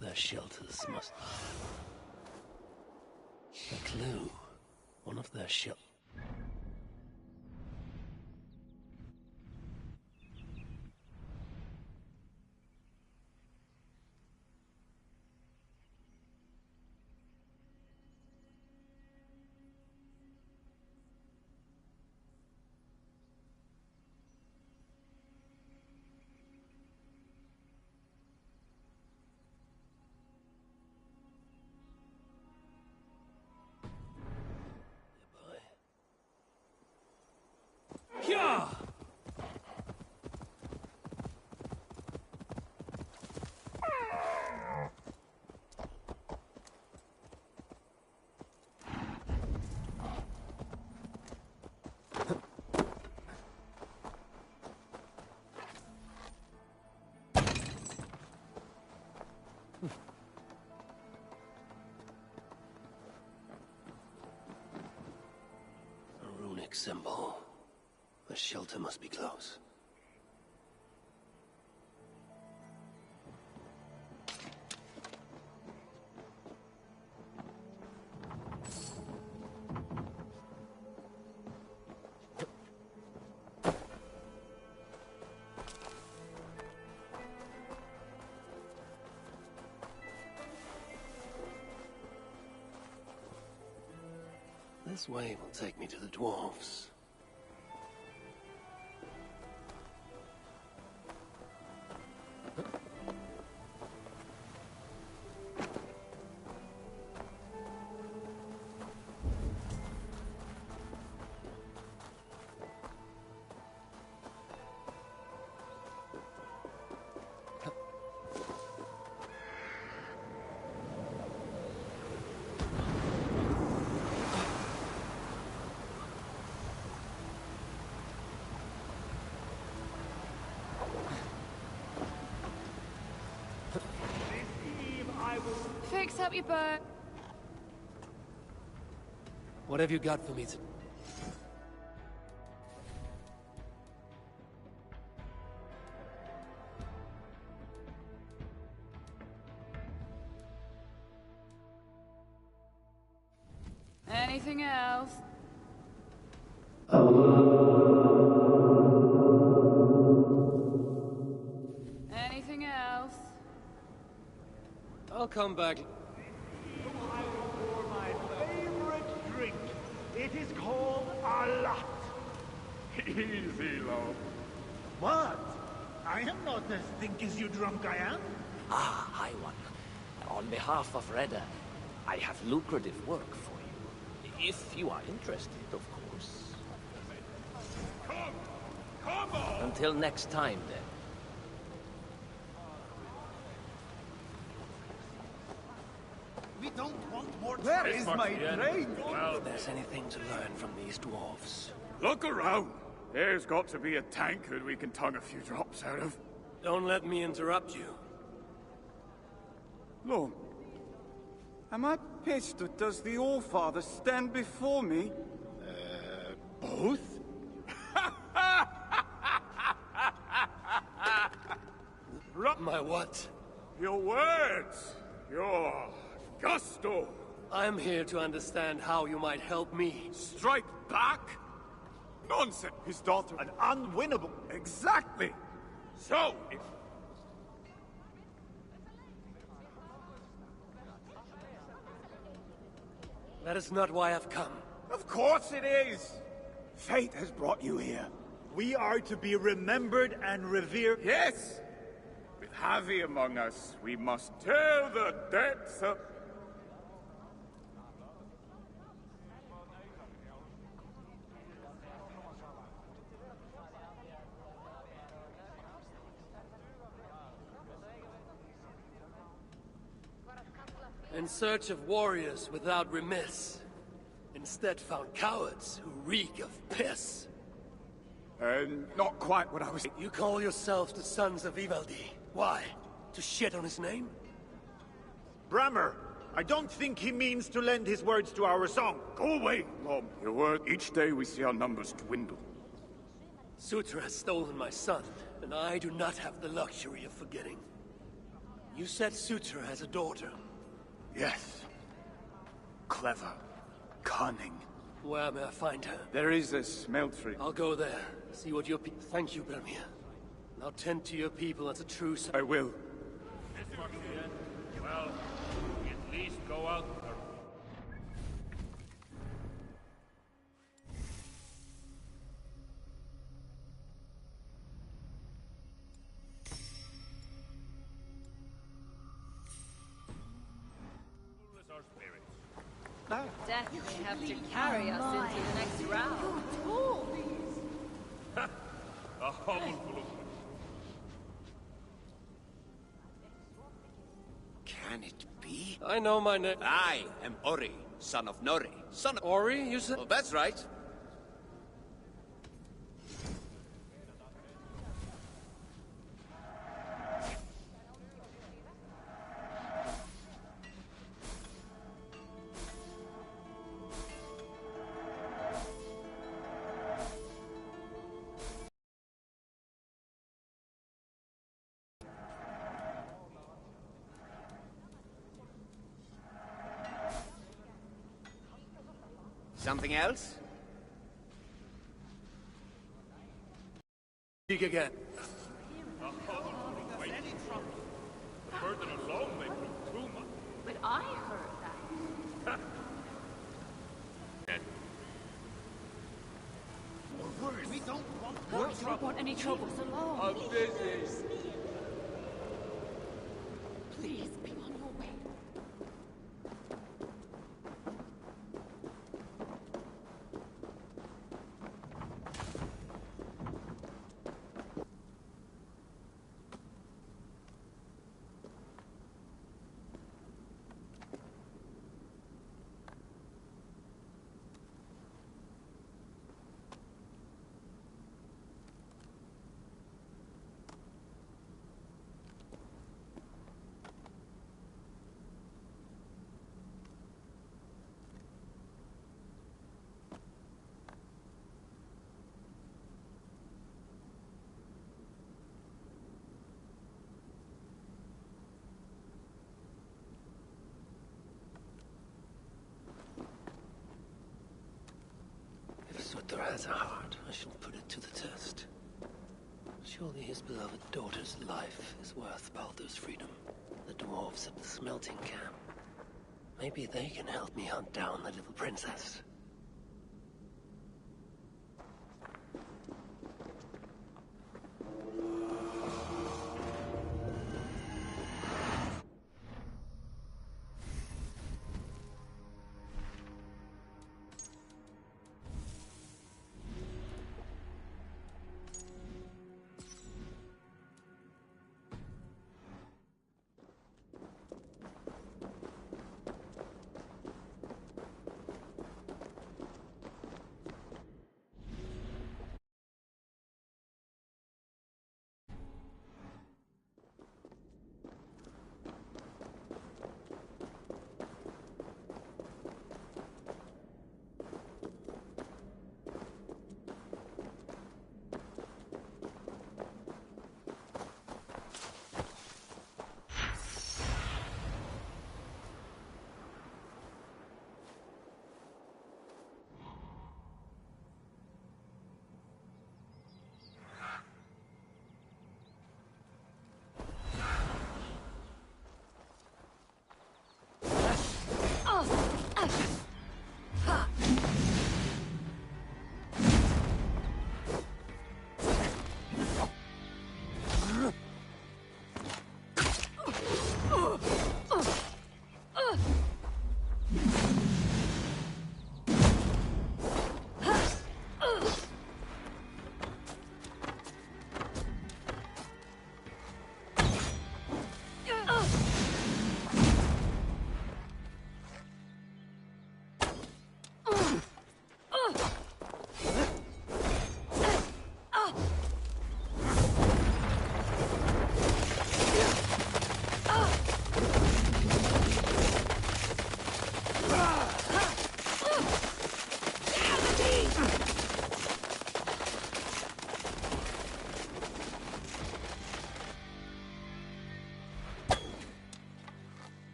their shelters must... A clue. One of their shelters... A runic symbol. The shelter must be close. This way will take me to the dwarves. Fix up your boat. What have you got for me to... Anything else? Anything else? I'll come back. I will pour my favorite drink. It is called a lot. Easy, love. What? I am not as think as you drunk I am. Ah, High One. On behalf of Redder, I have lucrative work for you. If you are interested, of course. Come on! Until next time, then. We don't want more. Where is my train? Well, If there's anything to learn from these dwarves... look around. There's got to be a tankard we can tongue a few drops out of. Don't let me interrupt you. Lord, am I pissed or does the All-Father stand before me? Both? My what? Your words! Your gusto! I'm here to understand how you might help me. Strike back? Nonsense! His daughter, an unwinnable. Exactly! So, if... That is not why I've come. Of course it is. Fate has brought you here. We are to be remembered and revered. Yes! With Javi among us, we must tell the depths of... In search of warriors without remiss. Instead found cowards who reek of piss. Not quite what I was... You call yourselves the Sons of Ivaldi. Why? To shit on his name? Brammer, I don't think he means to lend his words to our song. Go away, Mom. Your word, each day we see our numbers dwindle. Sutra has stolen my son, and I do not have the luxury of forgetting. You said Sutra has a daughter. Yes. Clever. Cunning. Where may I find her? There is a smeltery. I'll go there. See what your Thank you, Belmir. Now tend to your people as a true I will. Well, at least go out. Definitely have to carry us into the next round. A hovel. Can it be? I know my name. I am Ori, son of Nori, son of... Ori, you said? Oh, that's right. Something else? Speak again. The burden alone may prove too much. But I heard that. We don't Want any trouble? I'm busy. Please be on your way. If Sutra has a heart, I shall put it to the test. Surely his beloved daughter's life is worth Baldur's freedom. The dwarves at the smelting camp. Maybe they can help me hunt down the little princess.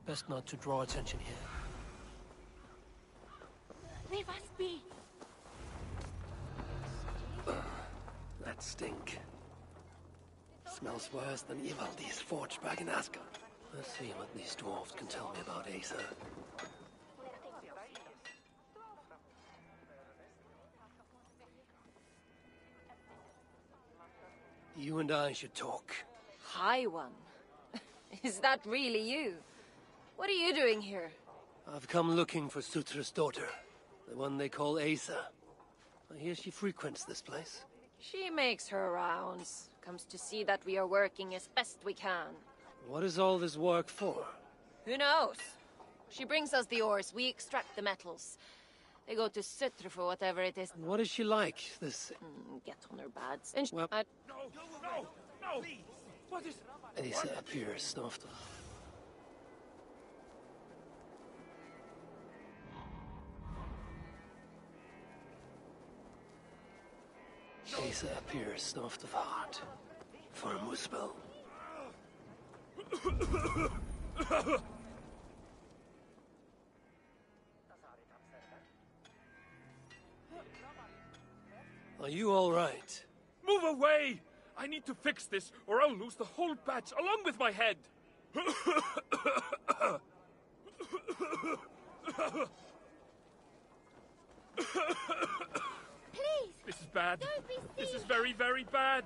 Best not to draw attention here. They must be. That stink. Smells worse than Ivaldi's forge back in Asgard. Let's see what these dwarves can tell me about Asa. You and I should talk. High One. Is that really you? What are you doing here? I've come looking for Sutra's daughter, the one they call Asa. I hear she frequents this place. She makes her rounds. Comes to see that we are working as best we can. What is all this work for? Who knows? She brings us the ores, we extract the metals. They go to Sutra for whatever it is. What is she like, this... Get on her bads. And Well- No! Please! What is... Asa appears often. Asa appears soft of heart. For a muspel. Are you all right? Move away! I need to fix this, or I'll lose the whole batch along with my head! please! This is bad. Don't be This is silly. very, very bad.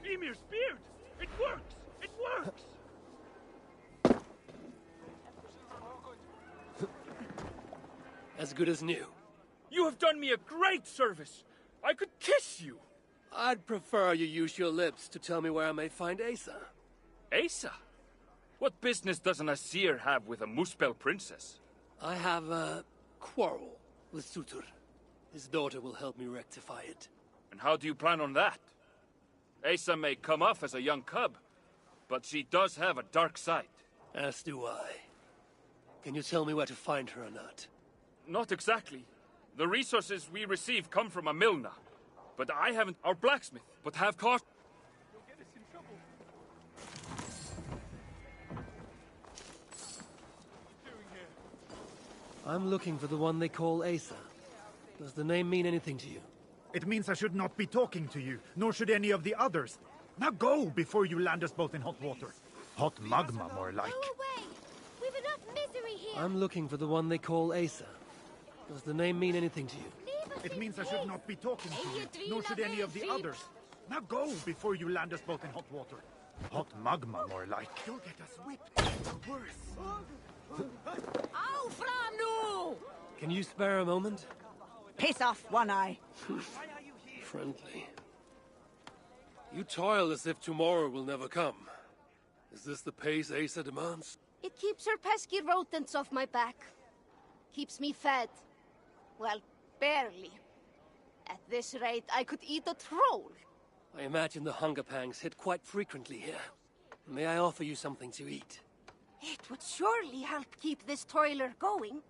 Emir's beard! It works! It works! As good as new. You have done me a great service! I could kiss you! I'd prefer you use your lips to tell me where I may find Asa. Asa? What business does an Asir have with a Muspel princess? I have a quarrel with Sutur. His daughter will help me rectify it. And how do you plan on that? Asa may come off as a young cub, but she does have a dark side. As do I. Can you tell me where to find her or not? Not exactly. The resources we receive come from a Milna. But I haven't our blacksmith, but have caught... You'll get us in trouble. What are you doing here? I'm looking for the one they call Asa. Does the name mean anything to you? It means I should not be talking to you, nor should any of the others. Now go before you land us both in hot water. Hot magma, more like. Go away! We've enough misery here! I'm looking for the one they call Asa. Does the name mean anything to you? Leave us It in means I peace. should not be talking to you, nor should any of the others. Now go before you land us both in hot water. Hot magma, more like. You'll get us whipped, or worse. Au, Franu! Can you spare a moment? Piss off, One Eye. Friendly. You toil as if tomorrow will never come. Is this the pace Asa demands? It keeps her pesky rodents off my back. Keeps me fed. Well, barely. At this rate, I could eat a troll. I imagine the hunger pangs hit quite frequently here. May I offer you something to eat? It would surely help keep this toiler going.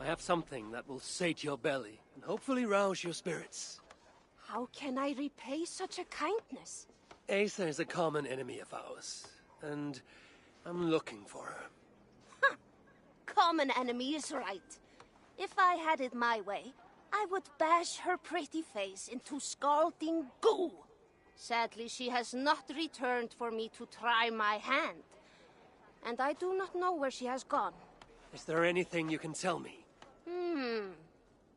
I have something that will sate your belly and hopefully rouse your spirits. How can I repay such a kindness? Asa is a common enemy of ours, and I'm looking for her. Common enemy is right. If I had it my way, I would bash her pretty face into scalding goo. Sadly, she has not returned for me to try my hand. And I do not know where she has gone. Is there anything you can tell me?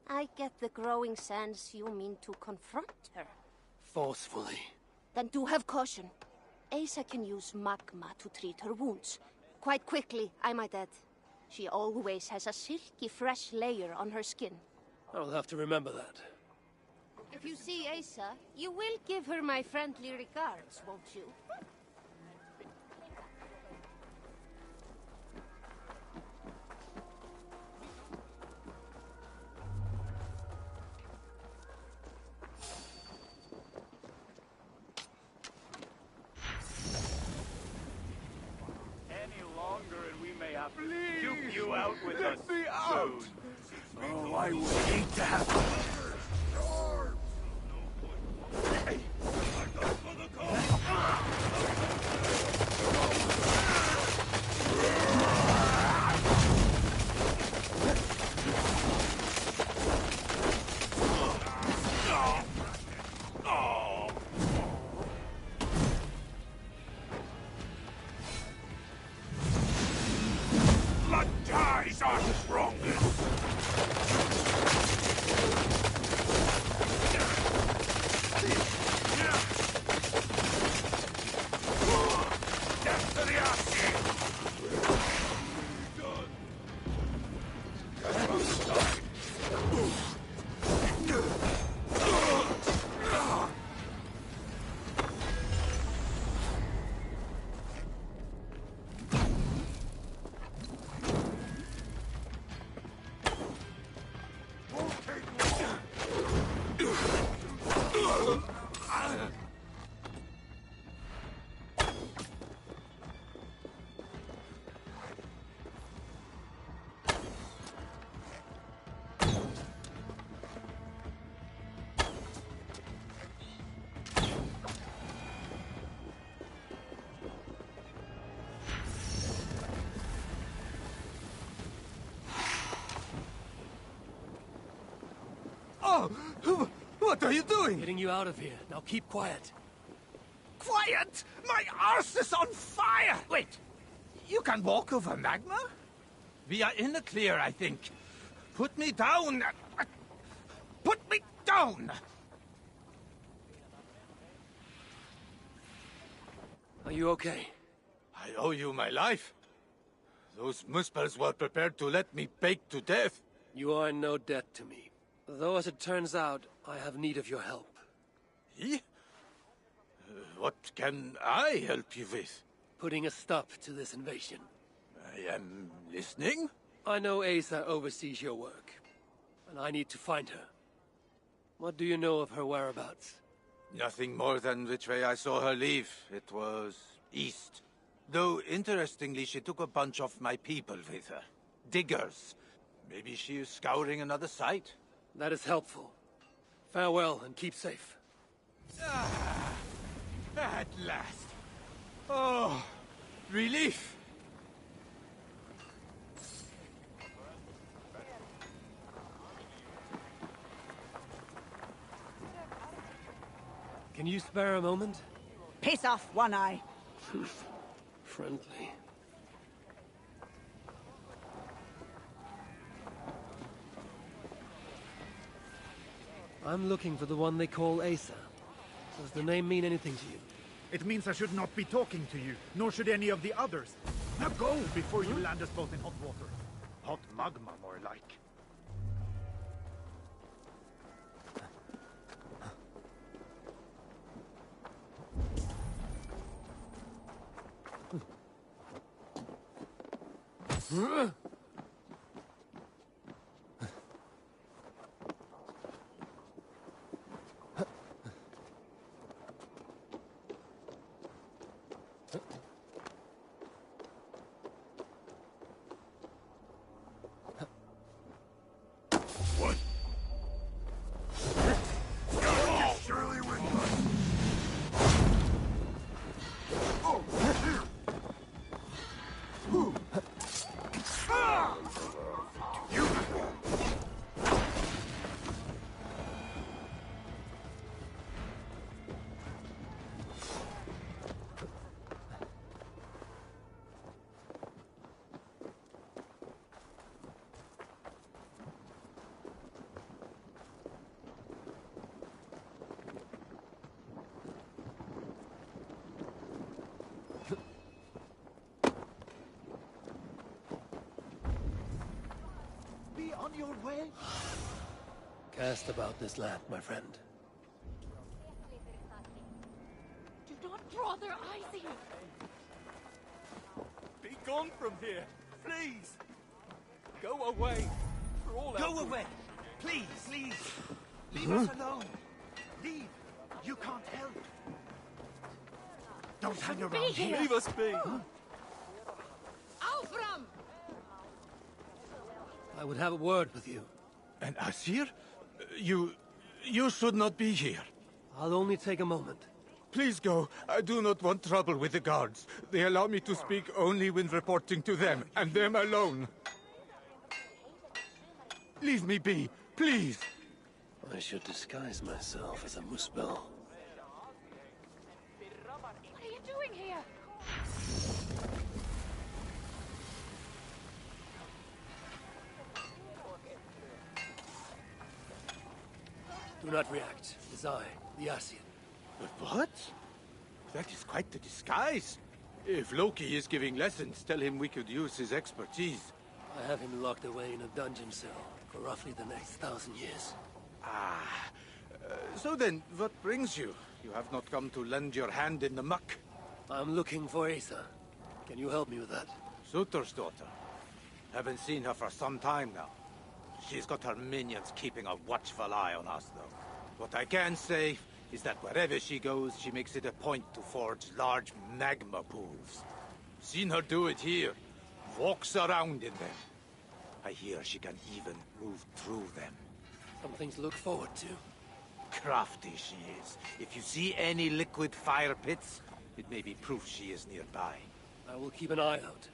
I get the growing sense you mean to confront her. Forcefully. Then do have caution. Asa can use magma to treat her wounds. Quite quickly, I might add. She always has a silky fresh layer on her skin. I'll have to remember that. If you see Asa, you will give her my friendly regards, won't you? Any longer and we may have to puke you out with us soon. I would hate to have... Blood ties are strongest! Death to the AssAssin! Oh! What are you doing? Getting you out of here. Now keep quiet. Quiet! My arse is on fire! Wait, you can walk over magma? We are in the clear, I think. Put me down! Put me down! Are you okay? I owe you my life. Those muspels were prepared to let me bake to death. You are in no debt to me. Though, as it turns out, I have need of your help. Eh? What can I help you with? Putting a stop to this invasion. I am listening. I know Asa oversees your work, and I need to find her. What do you know of her whereabouts? Nothing more than which way I saw her leave. It was east. Though, interestingly, she took a bunch of my people with her. Diggers. Maybe she is scouring another site. That is helpful. Farewell, and keep safe. At last. Oh, relief. Can you spare a moment? Piss off, One Eye. Friendly. I'm looking for the one they call Asa. Does the name mean anything to you? It means I should not be talking to you, nor should any of the others. Now go before you land us both in hot water. Hot magma, more like. What? Surely with us. Oh, here. You. Be on your way. Cast about this land, my friend. Do not draw their eyes here. Be gone from here, please. Go away. For all Go away! Please! Please! Leave us alone! Leave! You can't help! Don't hang around here! Leave us be. Aufram! I would have a word with you. An Asir? You should not be here. I'll only take a moment. Please go. I do not want trouble with the guards. They allow me to speak only when reporting to them, and them alone. Leave me be, please. I should disguise myself as a muspel. What are you doing here? Do not react. It is I, the AssAssin. But what? That is quite the disguise. If Loki is giving lessons, tell him we could use his expertise. I have him locked away in a dungeon cell for roughly the next 1,000 years. So then, what brings you? You have not come to lend your hand in the muck. I'm looking for Asa. Can you help me with that? Sutor's daughter. Haven't seen her for some time now. She's got her minions keeping a watchful eye on us, though. What I can say is that wherever she goes, she makes it a point to forge large magma pools. Seen her do it here. Walks around in them. I hear she can even move through them. Something to look forward to. Crafty she is. If you see any liquid fire pits, it may be proof she is nearby. I will keep an eye out.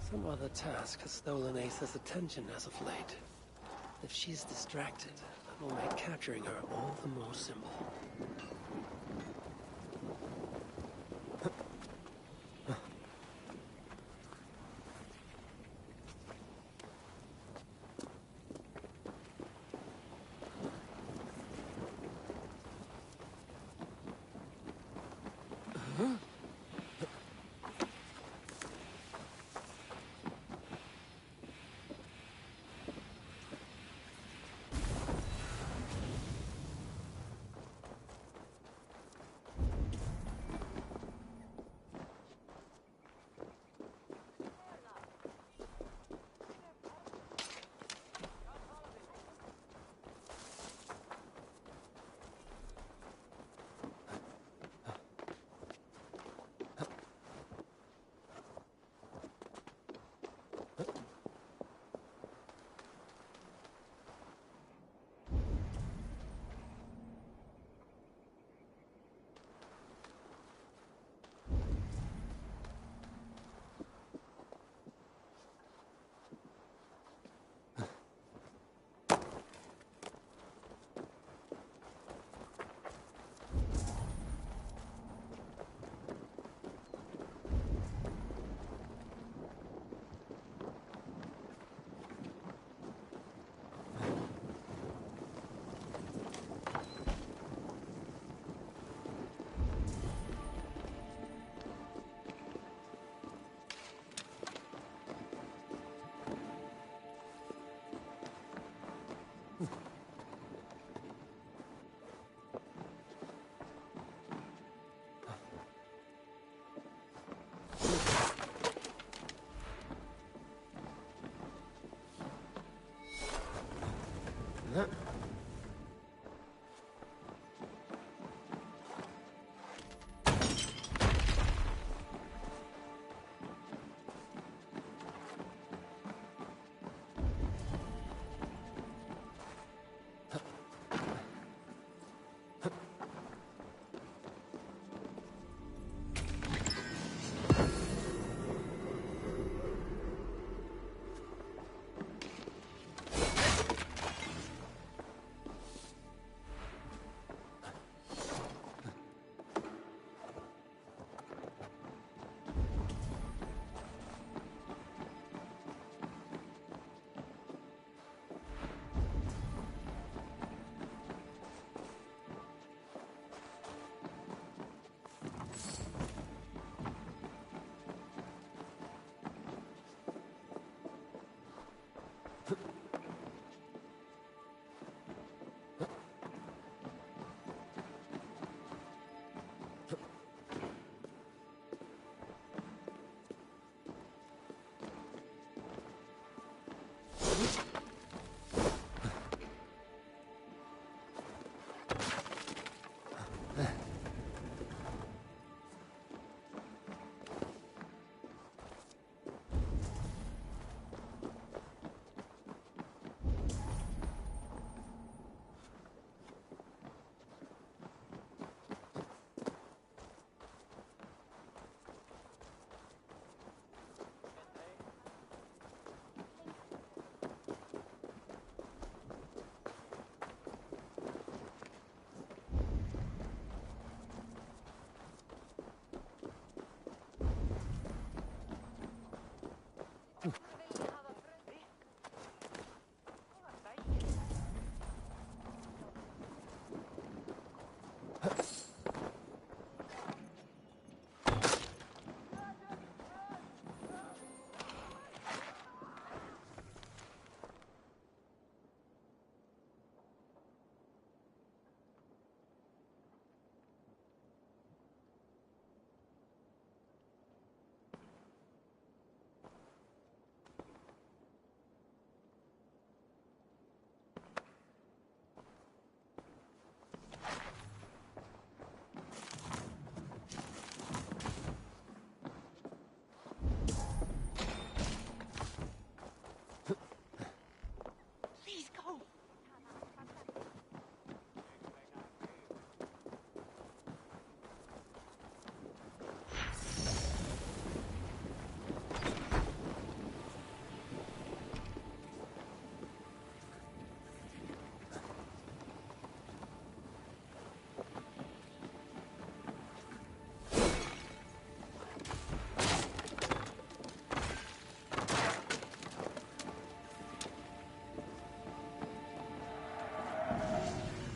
Some other task has stolen Asa's attention as of late. If she's distracted, that will make capturing her all the more simple.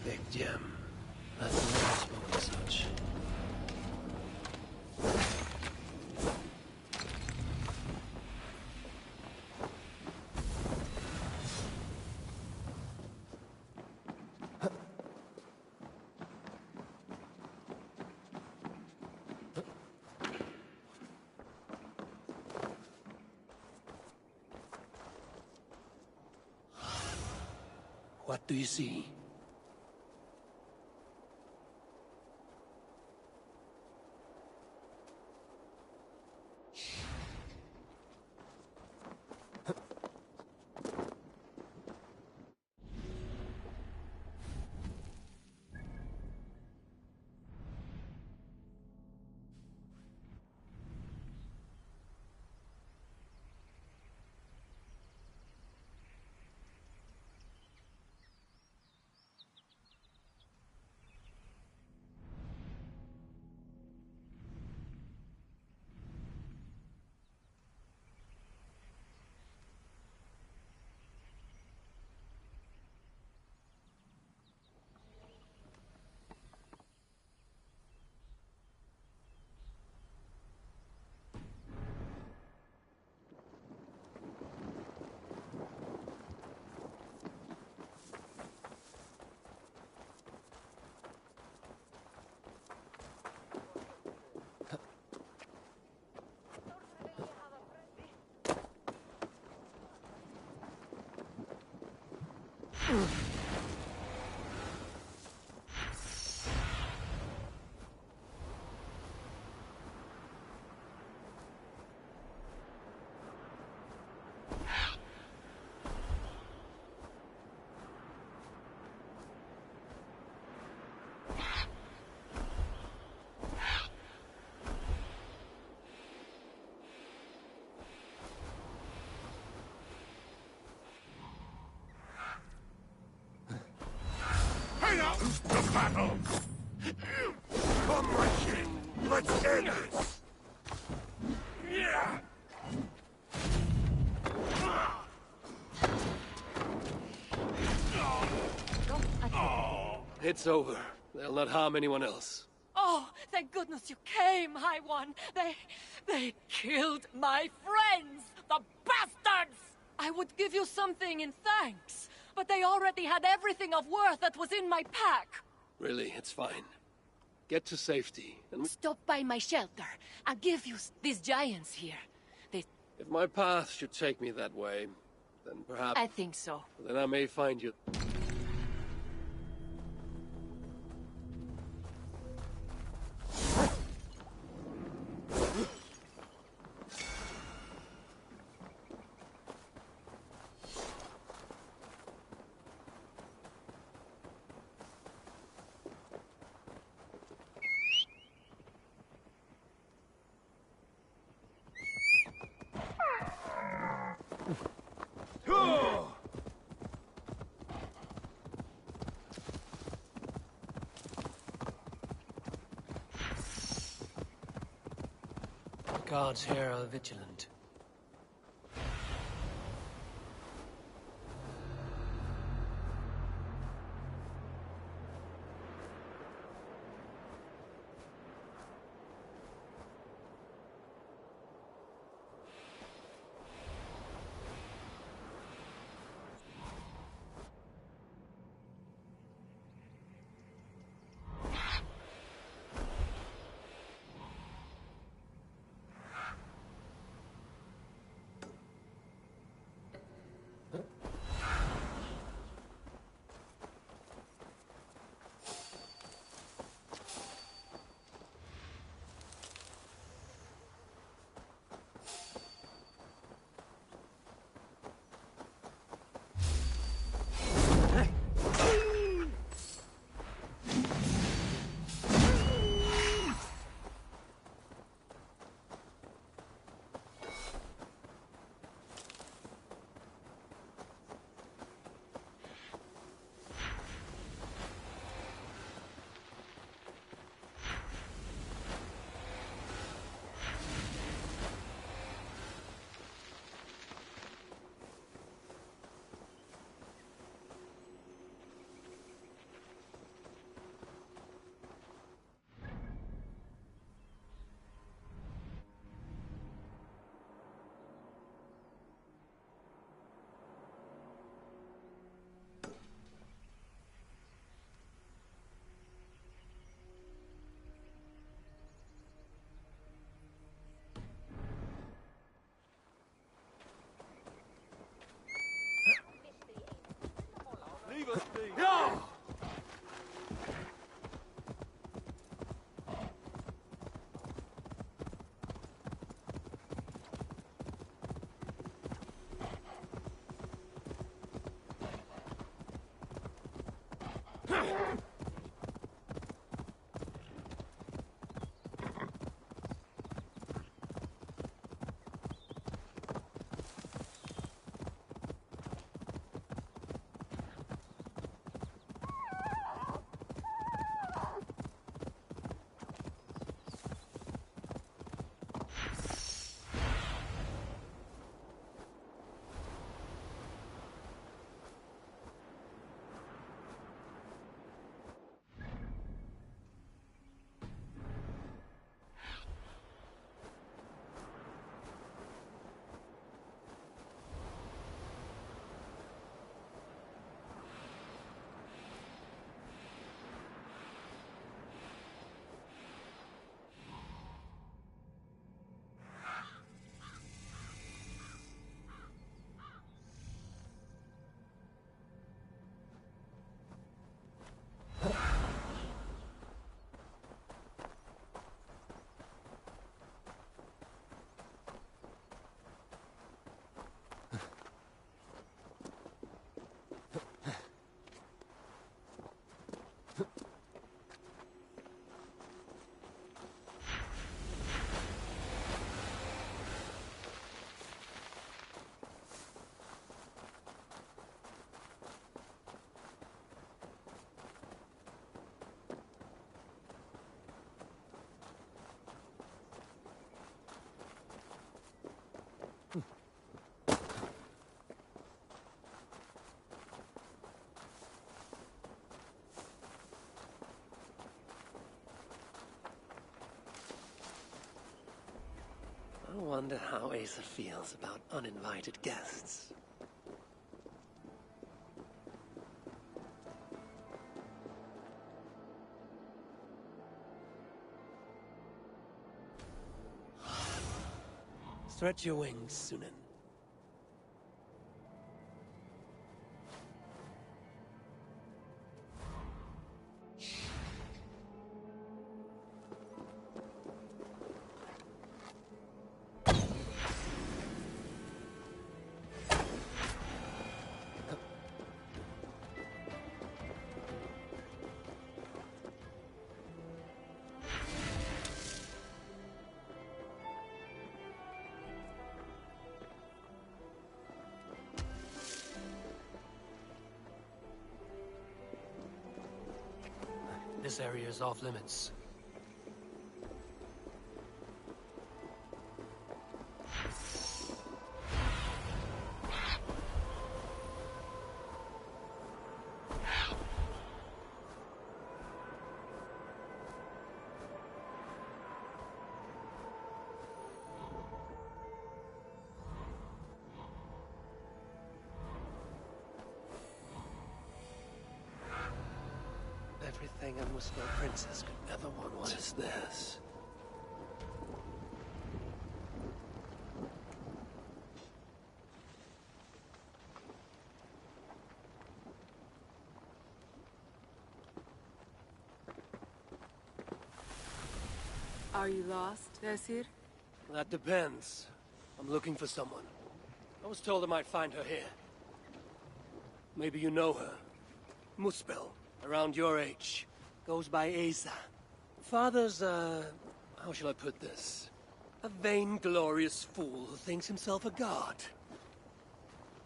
Big gem. That's the last spoken as such. What do you see? The battle! Come, my king! Let's end this! Yeah! It's over. They'll not harm anyone else. Oh, thank goodness you came, High One. They killed my friends, the bastards! I would give you something in thanks, but they already had everything of worth that was in my pack. Really, it's fine. Get to safety, and Stop by my shelter. I'll give you these giants here. if my path should take me that way, then perhaps... I think so. Then I may find you... Guards here are vigilant. leave us be! Yeah! I wonder how Asa feels about uninvited guests. Stretch your wings, Sunan. This area is off limits. Everything a Muslim princess could ever want. What is this? Are you lost, Vesir? That depends. I'm looking for someone. I was told I might find her here. Maybe you know her. Muspel, around your age. Goes by Asa. Father's, how shall I put this? A vainglorious fool who thinks himself a god.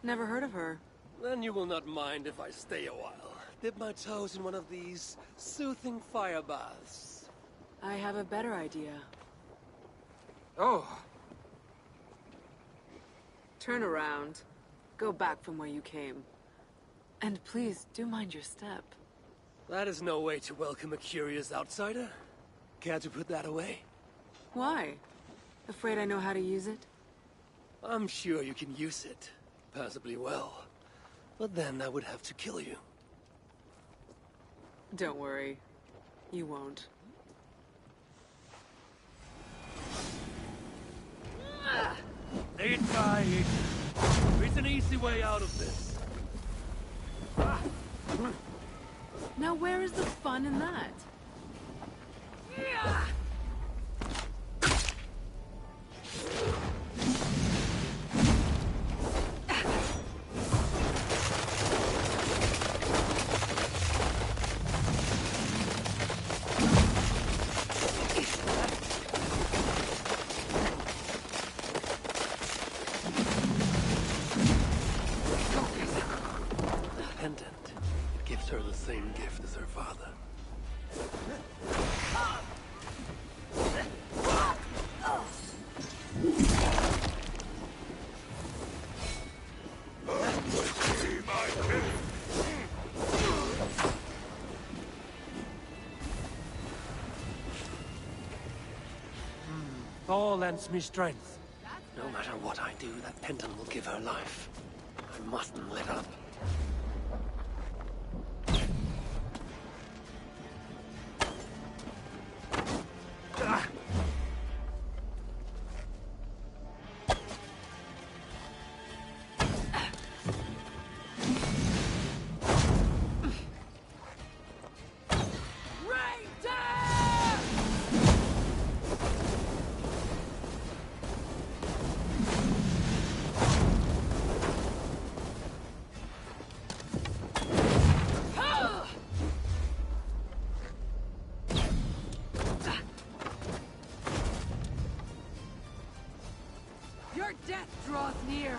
Never heard of her. Then you will not mind if I stay a while. Dip my toes in one of these soothing fire baths. I have a better idea. Oh, Turn around. Go back from where you came. And please, do mind your step. That is no way to welcome a curious outsider. Care to put that away? Why? Afraid I know how to use it? I'm sure you can use it. Passably well. But then I would have to kill you. Don't worry. You won't. They try. There's an easy way out of this. Now where is the fun in that? Same gift as her father. Thor lends me strength. No matter what I do, that pendant will give her life. I mustn't let up. Your death draws near.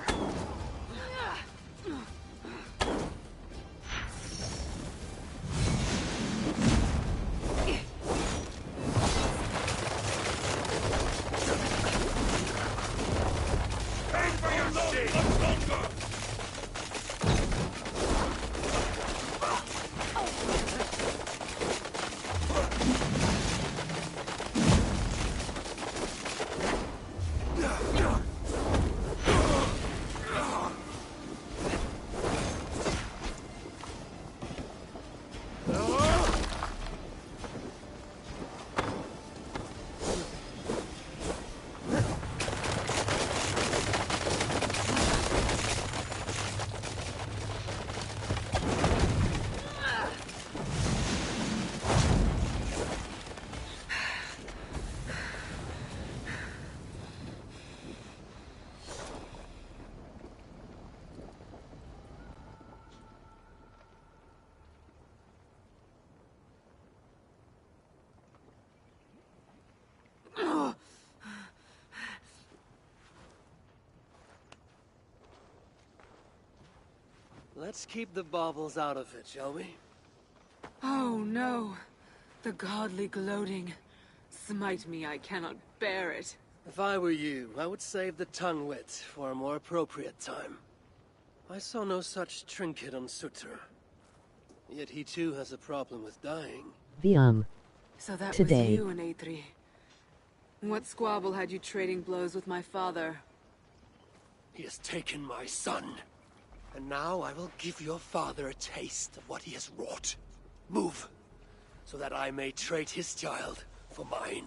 Let's keep the baubles out of it, shall we? Oh no. The godly gloating. Smite me, I cannot bear it. If I were you, I would save the tongue wit for a more appropriate time. I saw no such trinket on Sutra. Yet he too has a problem with dying. So that Today. was you and Aethri. What squabble had you trading blows with my father? He has taken my son. And now I will give your father a taste of what he has wrought. Move, so that I may trade his child for mine.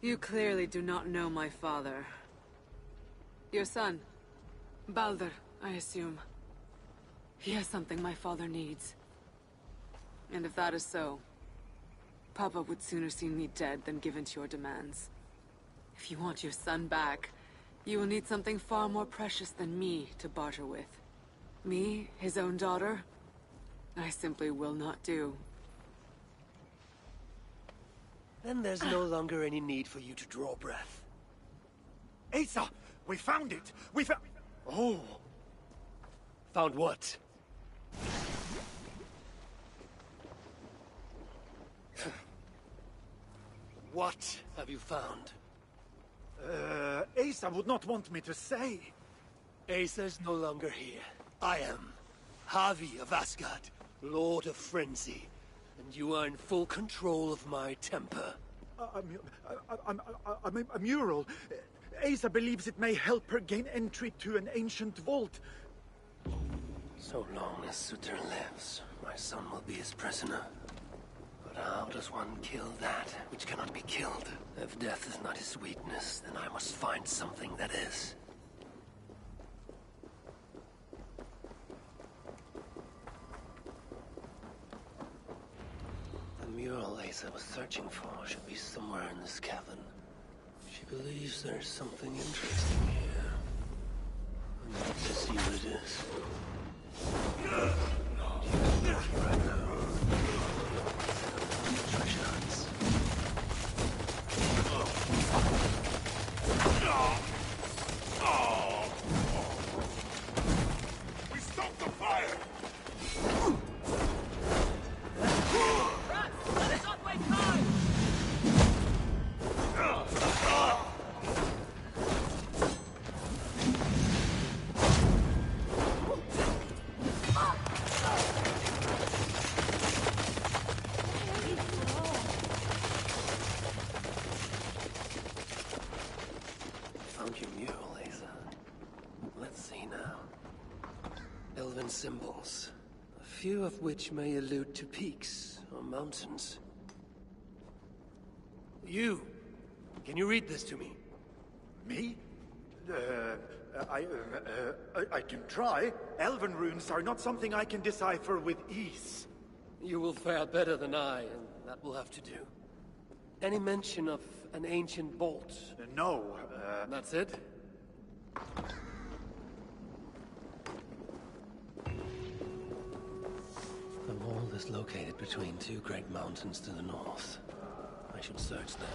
You clearly do not know my father. Your son, Baldur, I assume. He has something my father needs. And if that is so, Papa would sooner see me dead than give in to your demands. If you want your son back, you will need something far more precious than me to barter with. Me, his own daughter? I simply will not do. Then there's no longer any need for you to draw breath. Asa! We found it! We found... Oh! Found what? What have you found? Asa would not want me to say. Asa's no longer here. I am Havi of Asgard, Lord of Frenzy, and you are in full control of my temper. A mural. Asa believes it may help her gain entry to an ancient vault. So long as Sutter lives, my son will be his prisoner. But how does one kill that which cannot be killed? If death is not his weakness, then I must find something that is. I was searching for should be somewhere in this cavern. She believes there's something interesting here. I'm going to see what it is. Right now. Treasure hunts. We stopped the fire! Let's not waste time! Found your mural, Asa. Let's see now. Elven symbols, a few of which may allude to peaks or mountains. You! Can you read this to me? Me? I can try. Elven runes are not something I can decipher with ease. You will fare better than I, and that will have to do. Any mention of an ancient bolt? No, That's it? The wall is located between two great mountains to the north. I should search there.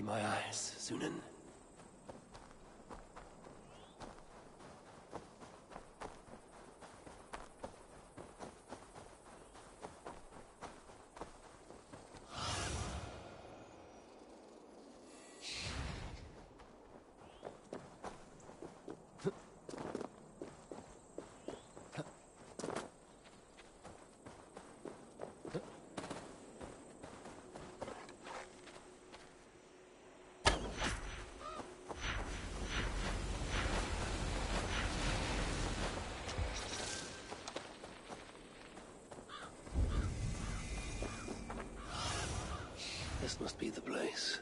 my eyes, Sunan. This must be the place.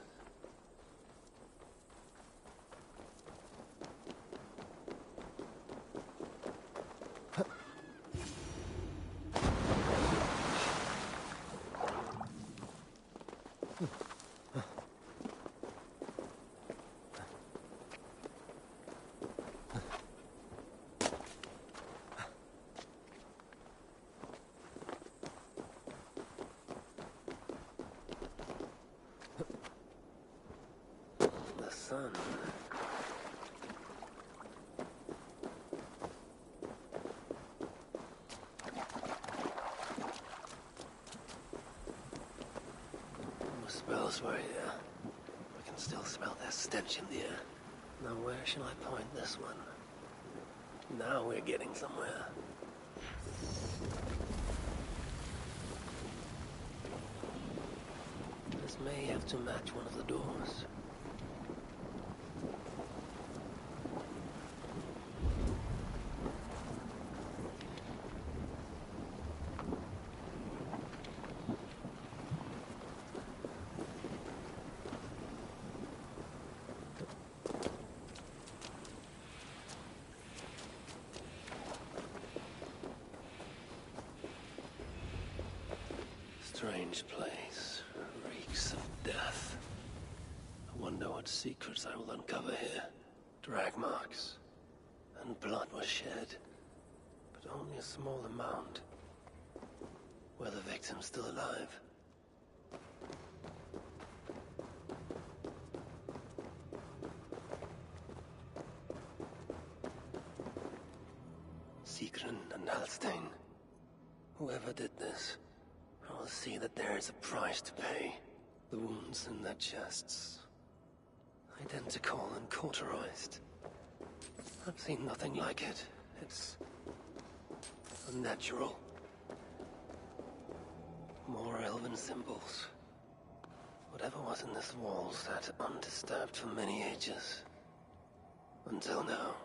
Sun. The smells were here. I can still smell their stench in the air. Now where shall I point this one? Now we're getting somewhere. This may have to match one of the doors. Strange place. Reeks of death. I wonder what secrets I will uncover here. Drag marks. And blood was shed. But only a small amount. Were the victims still alive? Sigrun and Halstein. Whoever did this, I will see that there is a price to pay. The wounds in their chests. Identical and cauterized. I've seen nothing like it. It's unnatural. More elven symbols. Whatever was in this wall sat undisturbed for many ages. Until now.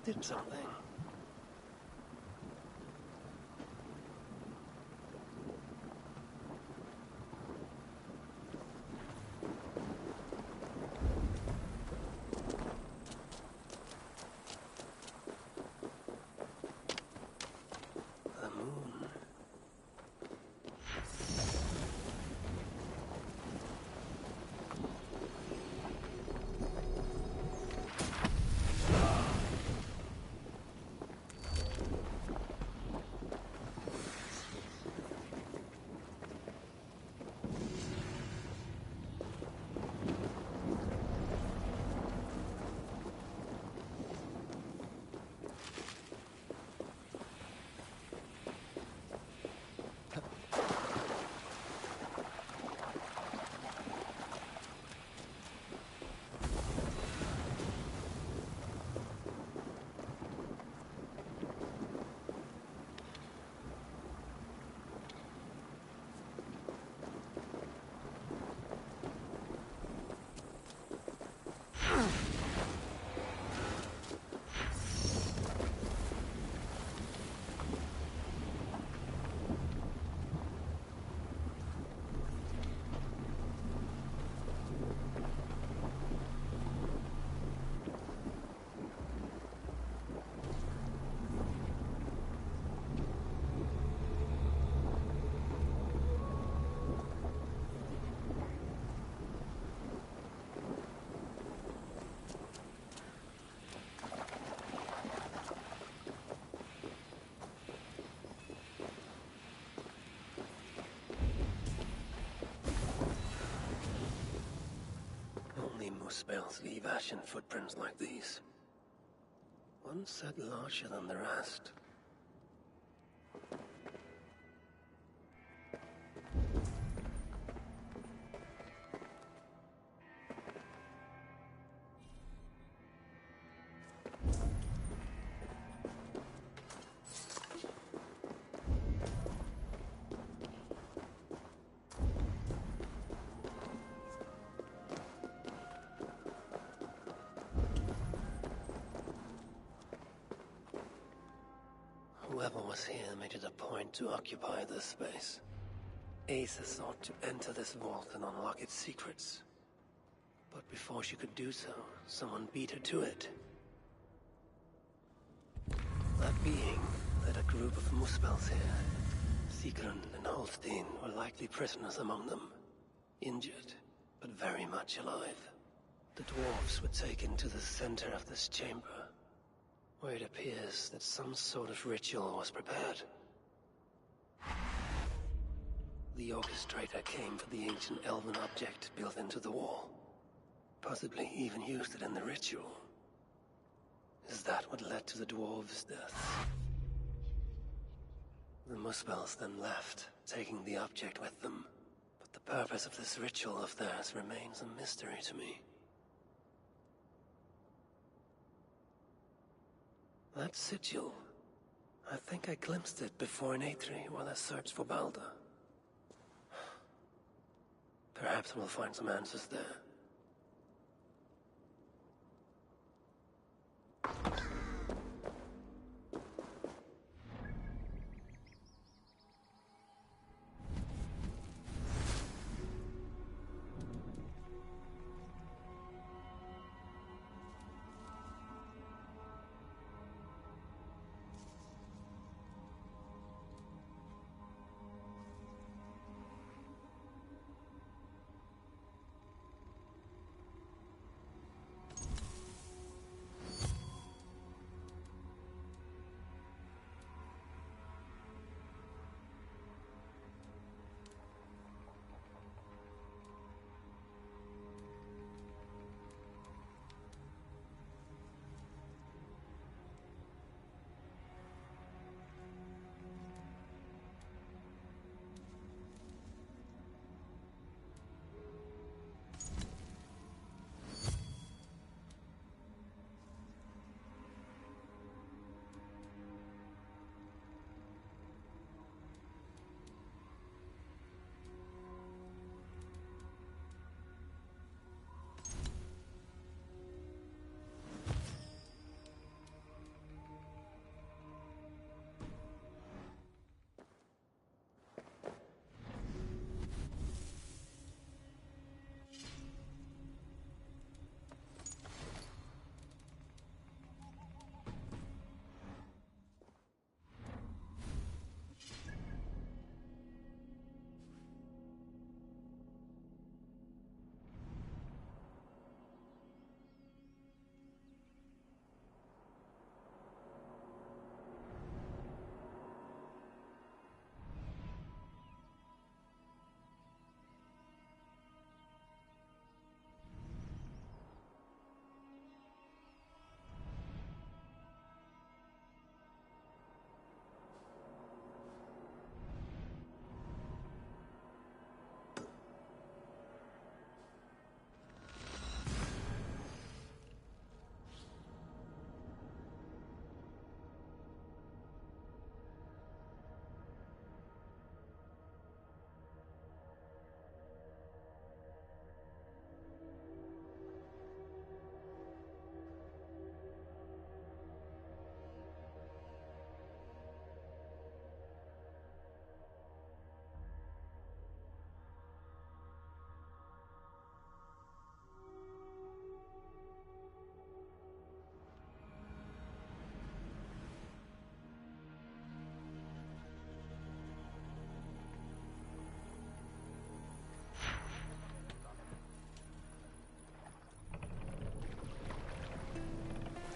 did something. The moon. Only Muspel's leave ashen footprints like these. One set larger than the rest. Whoever was here made it a point to occupy this space. Asa sought to enter this vault and unlock its secrets. But before she could do so, someone beat her to it. That being led a group of Muspels here. Sigrun and Holstein were likely prisoners among them. Injured, but very much alive. The dwarves were taken to the center of this chamber, where it appears that some sort of ritual was prepared. The orchestrator came for the ancient elven object built into the wall. Possibly even used it in the ritual. Is that what led to the dwarves' deaths? The Muspels then left, taking the object with them. But the purpose of this ritual of theirs remains a mystery to me. That sigil. I think I glimpsed it before in Aetri while I searched for Balder. Perhaps we'll find some answers there.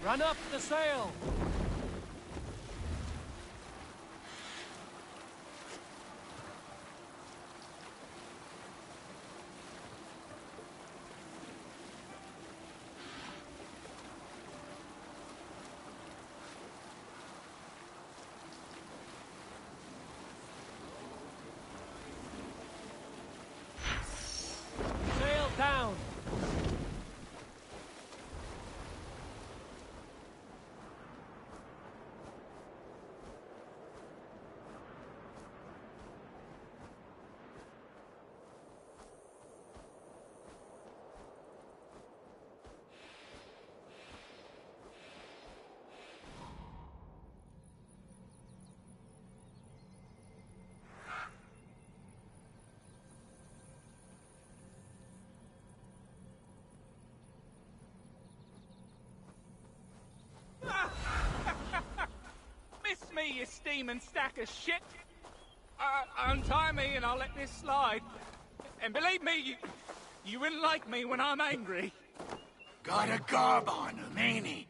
Run up the sail! Sail down! Miss me, you steaming stack of shit! Untie me and I'll let this slide. And believe me, you wouldn't like me when I'm angry. Got a garb on him, ain't he?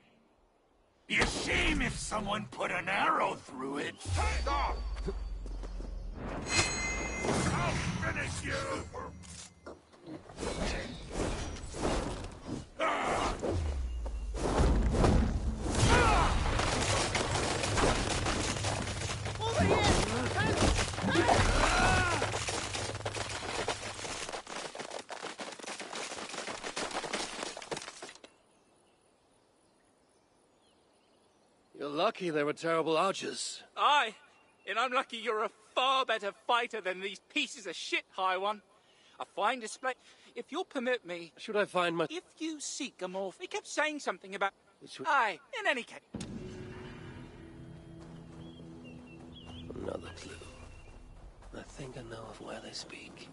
Be a shame if someone put an arrow through it. Stop! I'll finish you! You're lucky they were terrible archers. Aye, and I'm lucky you're a far better fighter than these pieces of shit, High One. A fine display. If you'll permit me... Should I find my... If you seek a more... He kept saying something about... Which would... Aye, in any case. Another clue. I think I know of where they speak.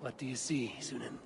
What do you see, Sunan?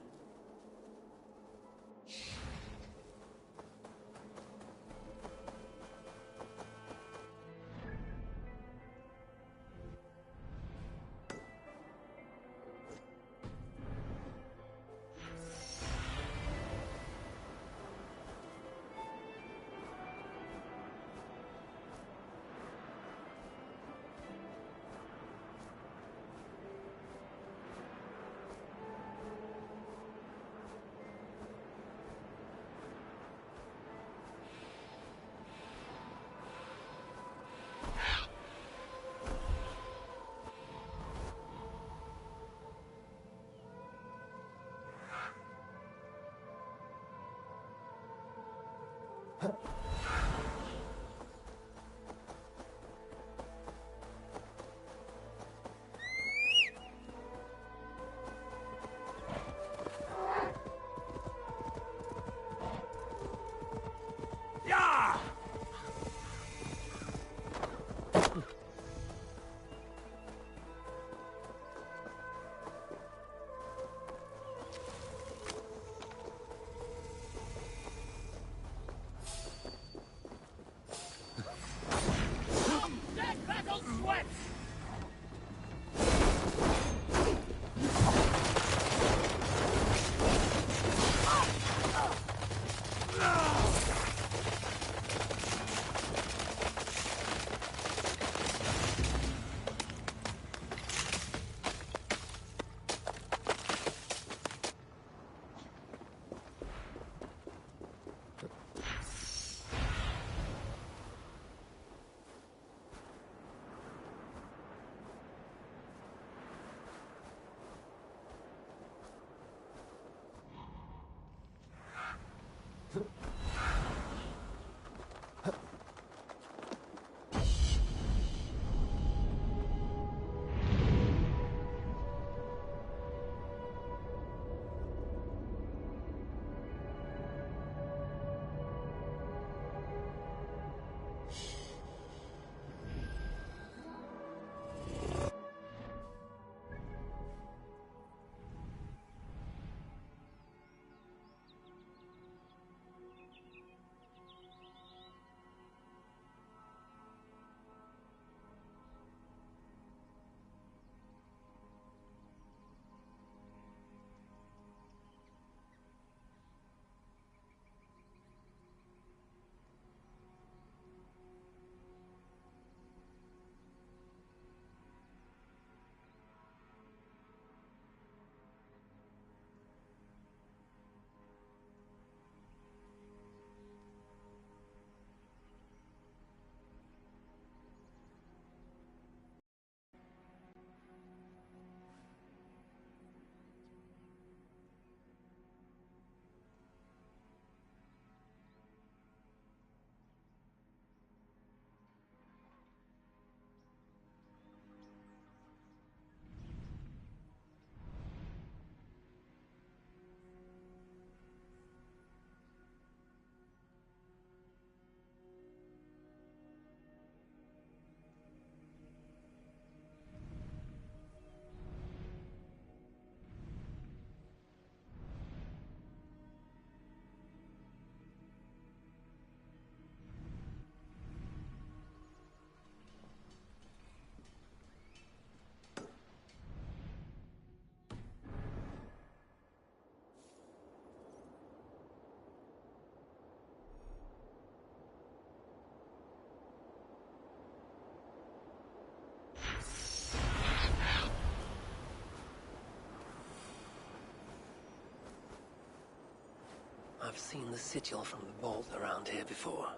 I've seen the sigil from the vault around here before.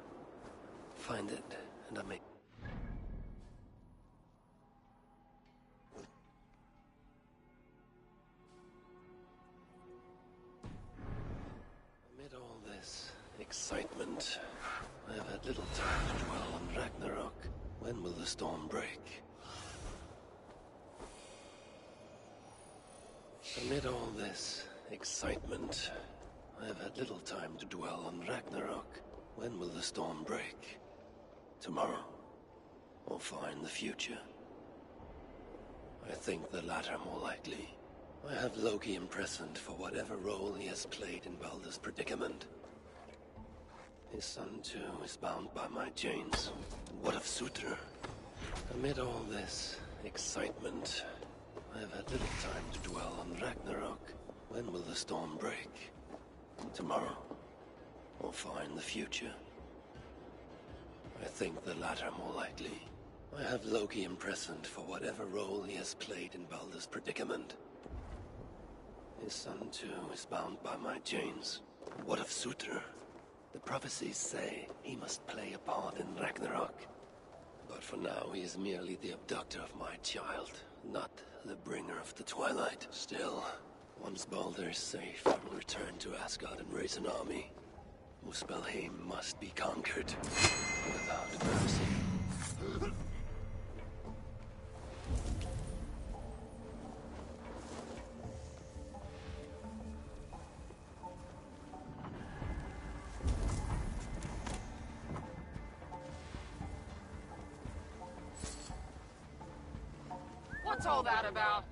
Find it, and I may... Amid all this excitement, I have had little time to dwell on Ragnarok. When will the storm break? Amid all this excitement, I have had little time to dwell on Ragnarok. When will the storm break? Tomorrow? Or far in the future? I think the latter more likely. I have Loki imprisoned for whatever role he has played in Baldur's predicament. His son, too, is bound by my chains. What of Surtr? Amid all this excitement, I have had little time to dwell on Ragnarok. When will the storm break? Tomorrow? Or far in the future? I think the latter more likely. I have Loki imprisoned for whatever role he has played in Baldur's predicament. His son, too, is bound by my chains. What of Surtr? The prophecies say he must play a part in Ragnarok. But for now, he is merely the abductor of my child, not the bringer of the Twilight. Still, once Baldur is safe, I will return to Asgard and raise an army. Muspelheim must be conquered without mercy. What's all that about?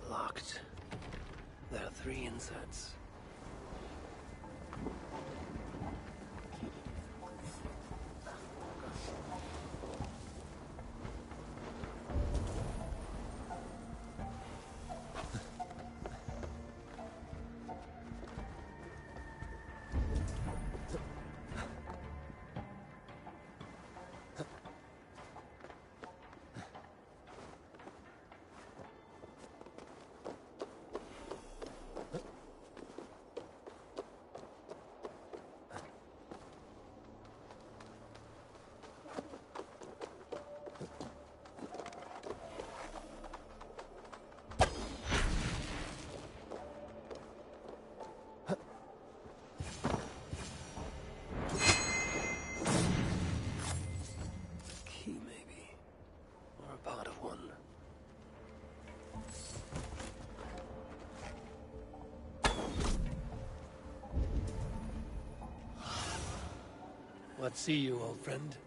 Locked. There are 3 inserts. What see you, old friend?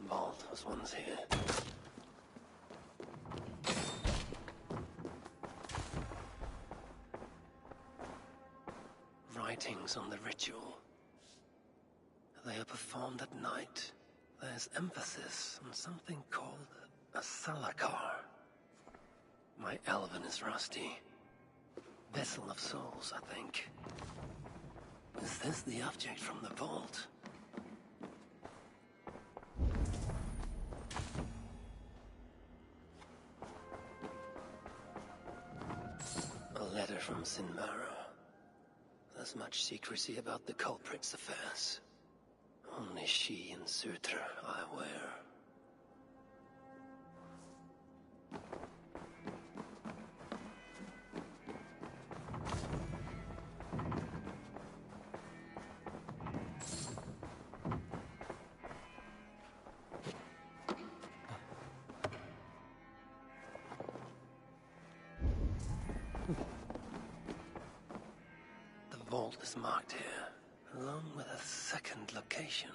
the vault was once here. Writings on the ritual. They are performed at night. There's emphasis on something called a salakar. My Elven is rusty. Vessel of souls, I think. Is this the object from the vault? A letter from Sinmara. There's much secrecy about the culprit's affairs. Only she and Surtr are aware. The vault is marked here, along with a second location.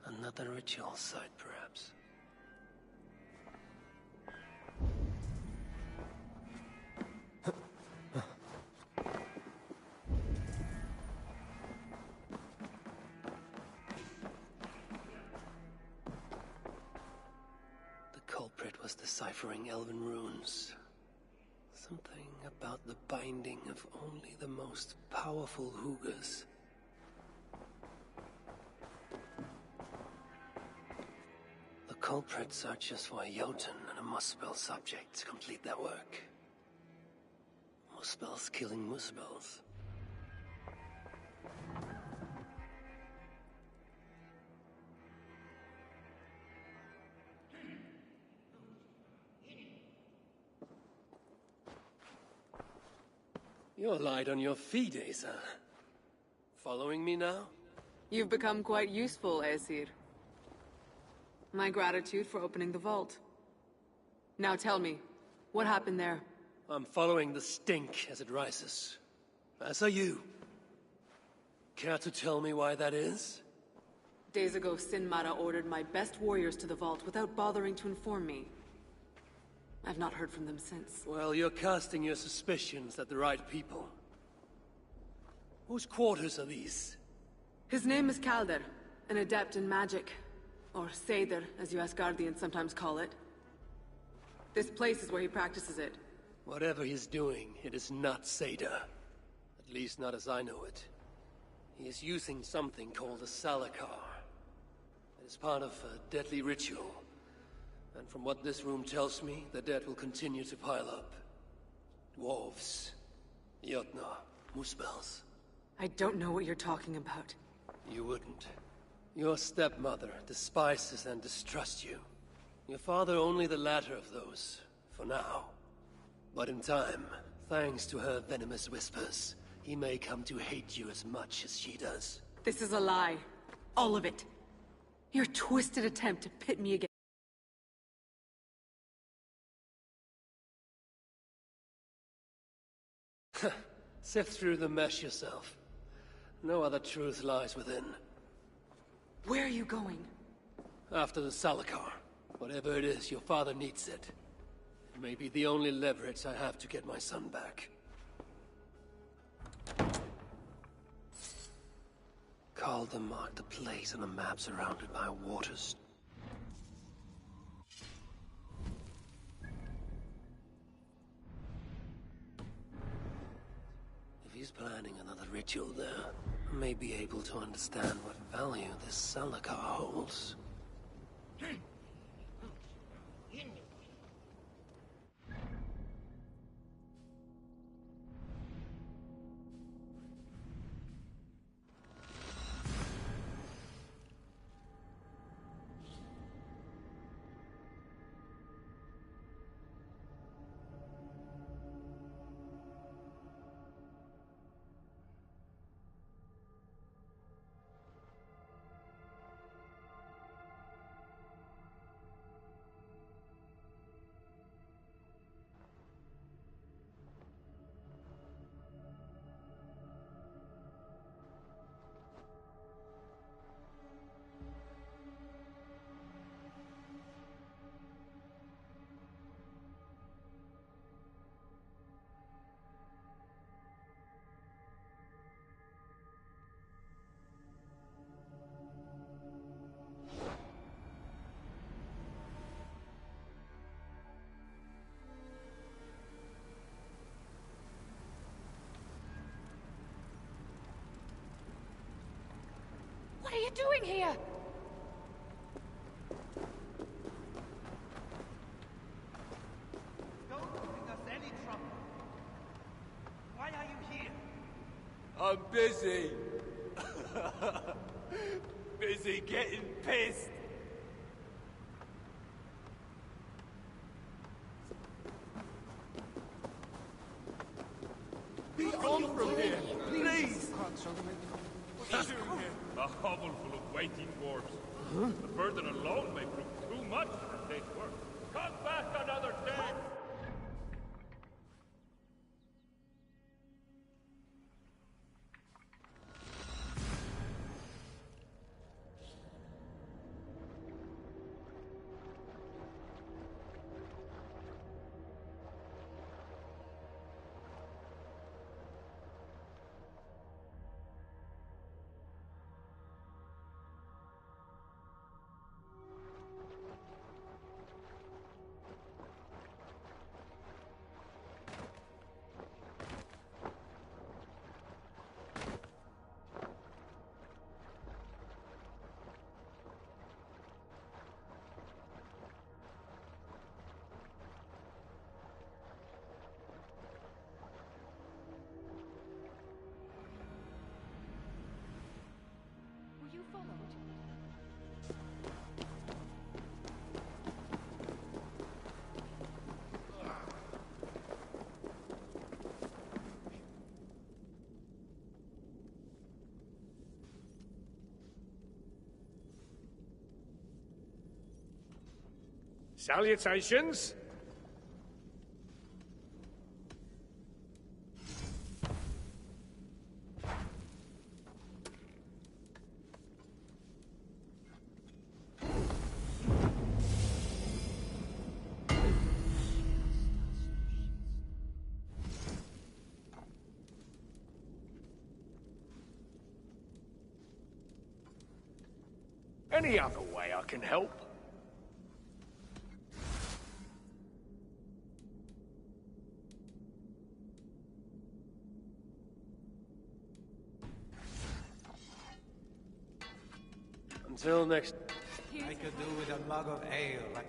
Another ritual site, perhaps. The culprit was deciphering Elven runes. Something about the binding of only the most powerful Hugas. The culprit searches for a Jotun and a Muspel subject to complete their work. Muspels killing Muspels. You're light on your feet, Asa. Following me now? You've become quite useful, Aesir. My gratitude for opening the vault. Now tell me, what happened there? I'm following the stink as it rises. As are you. Care to tell me why that is? Days ago, Sinmara ordered my best warriors to the vault without bothering to inform me. I've not heard from them since. Well, you're casting your suspicions at the right people. Whose quarters are these? His name is Kalder, an adept in magic. Or Seidr, as you Asgardians sometimes call it. This place is where he practices it. Whatever he's doing, it is not Seidr. At least not as I know it. He is using something called a salakar. It is part of a deadly ritual. And from what this room tells me, the dead will continue to pile up. Dwarves, Jotnar, Muspels. I don't know what you're talking about. You wouldn't. Your stepmother despises and distrusts you. Your father only the latter of those, for now. But in time, thanks to her venomous whispers, he may come to hate you as much as she does. This is a lie. All of it. Your twisted attempt to pit me against... Sift through the mesh yourself. No other truth lies within. Where are you going? After the Salakar. Whatever it is, your father needs it. It may be the only leverage I have to get my son back. Calder marked a place on a map surrounded by waters. If he's planning another ritual there, I may be able to understand what value this Salakar holds. you doing here? Don't bring us any trouble. Why are you here? I'm busy. Busy getting pissed. Be on from here, please. What are you doing here? A hovel full of waiting dwarves. The burden alone may prove too much for a day's work. Come back another day! Were you followed? Salutations! Any other way I can help? Until next... I could do with a mug of ale.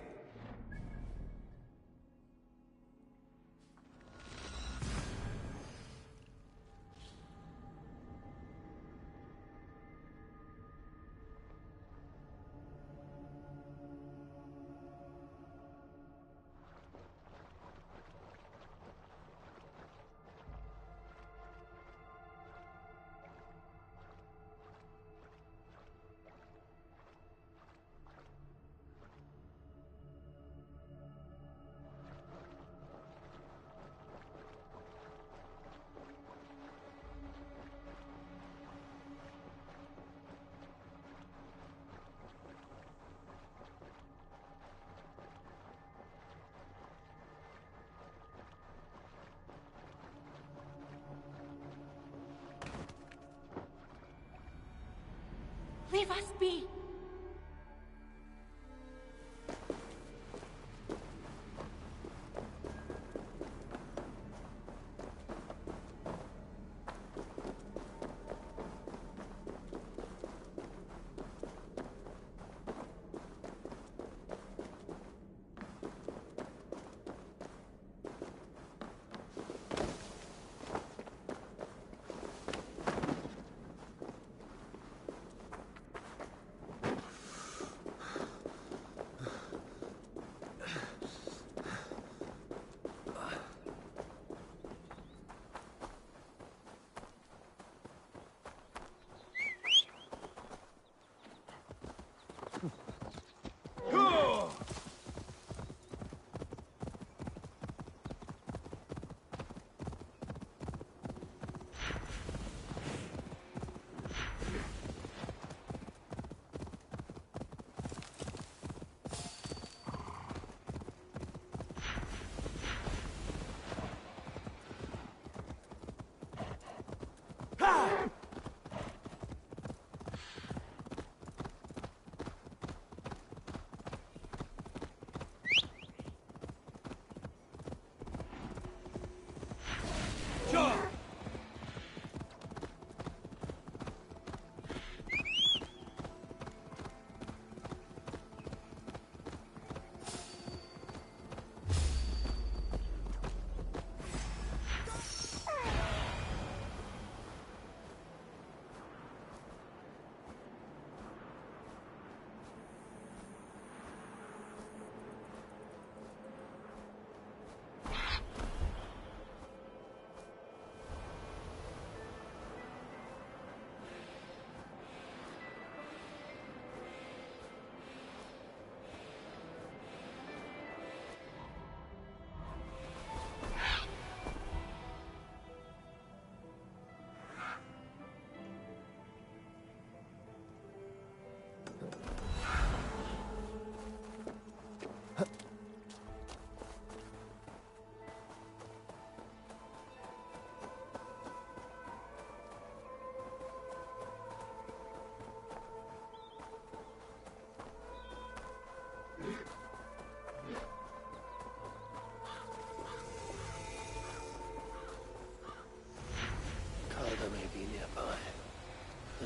Leave us be.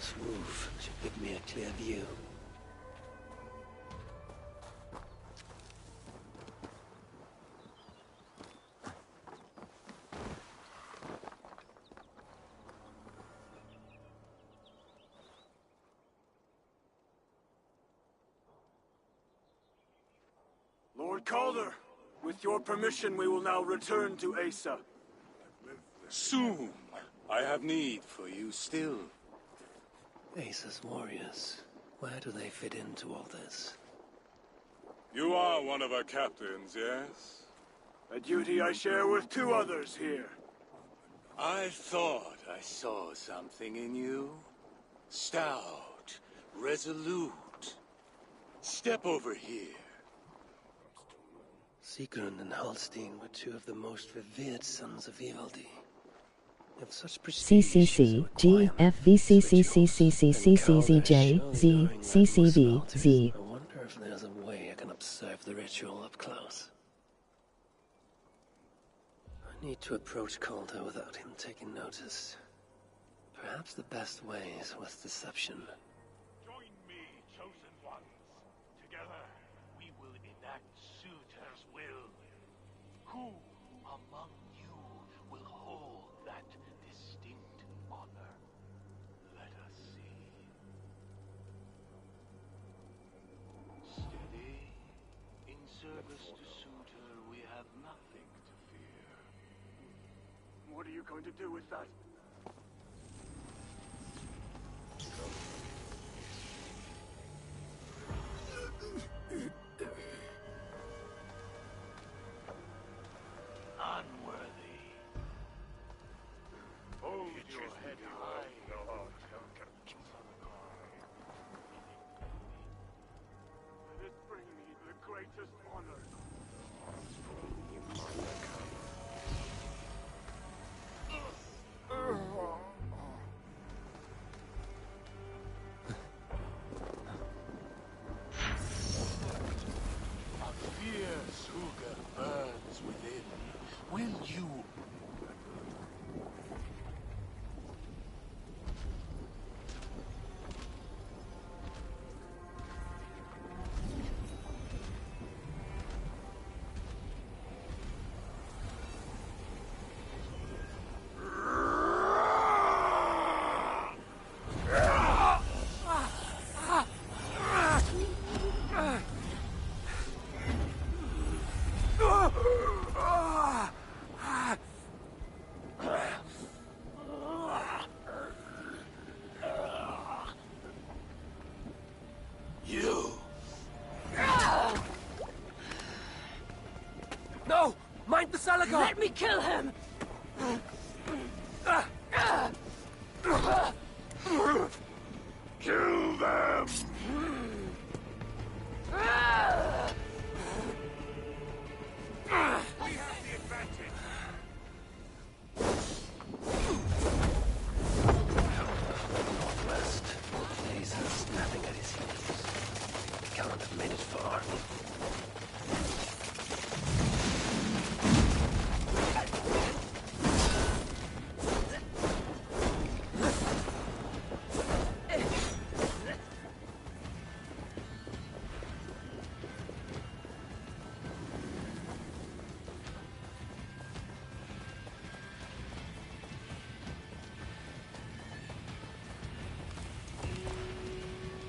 This roof should give me a clear view. Lord Calder, with your permission, we will now return to Asa. Soon. I have need for you still. Asa's warriors. Where do they fit into all this? You are one of our captains, yes? A duty I share with 2 others here. I thought I saw something in you. Stout, resolute. Step over here. Sigrun and Halstein were 2 of the most revered sons of Ivaldi. Of such prestige, CCC G FVCCCCCCCJ Z CCV Z. I wonder if there's a way I can observe the ritual up close. I need to approach Calder without him taking notice. Perhaps the best way is with deception. Join me, chosen ones. Together, we will enact Suitor's will. Who among you will hold that distinct honor? Let us see. Steady. In service to Suitor, we have nothing to fear. What are you going to do with that? Unworthy. Hold your head high. Let it bring me the greatest honor. A fierce hunger burns within. Will you... No! Mind the Salagar! Let me kill him! Kill them! We have the advantage. Northwest. Laser snapping at his heels. He can't have made it far.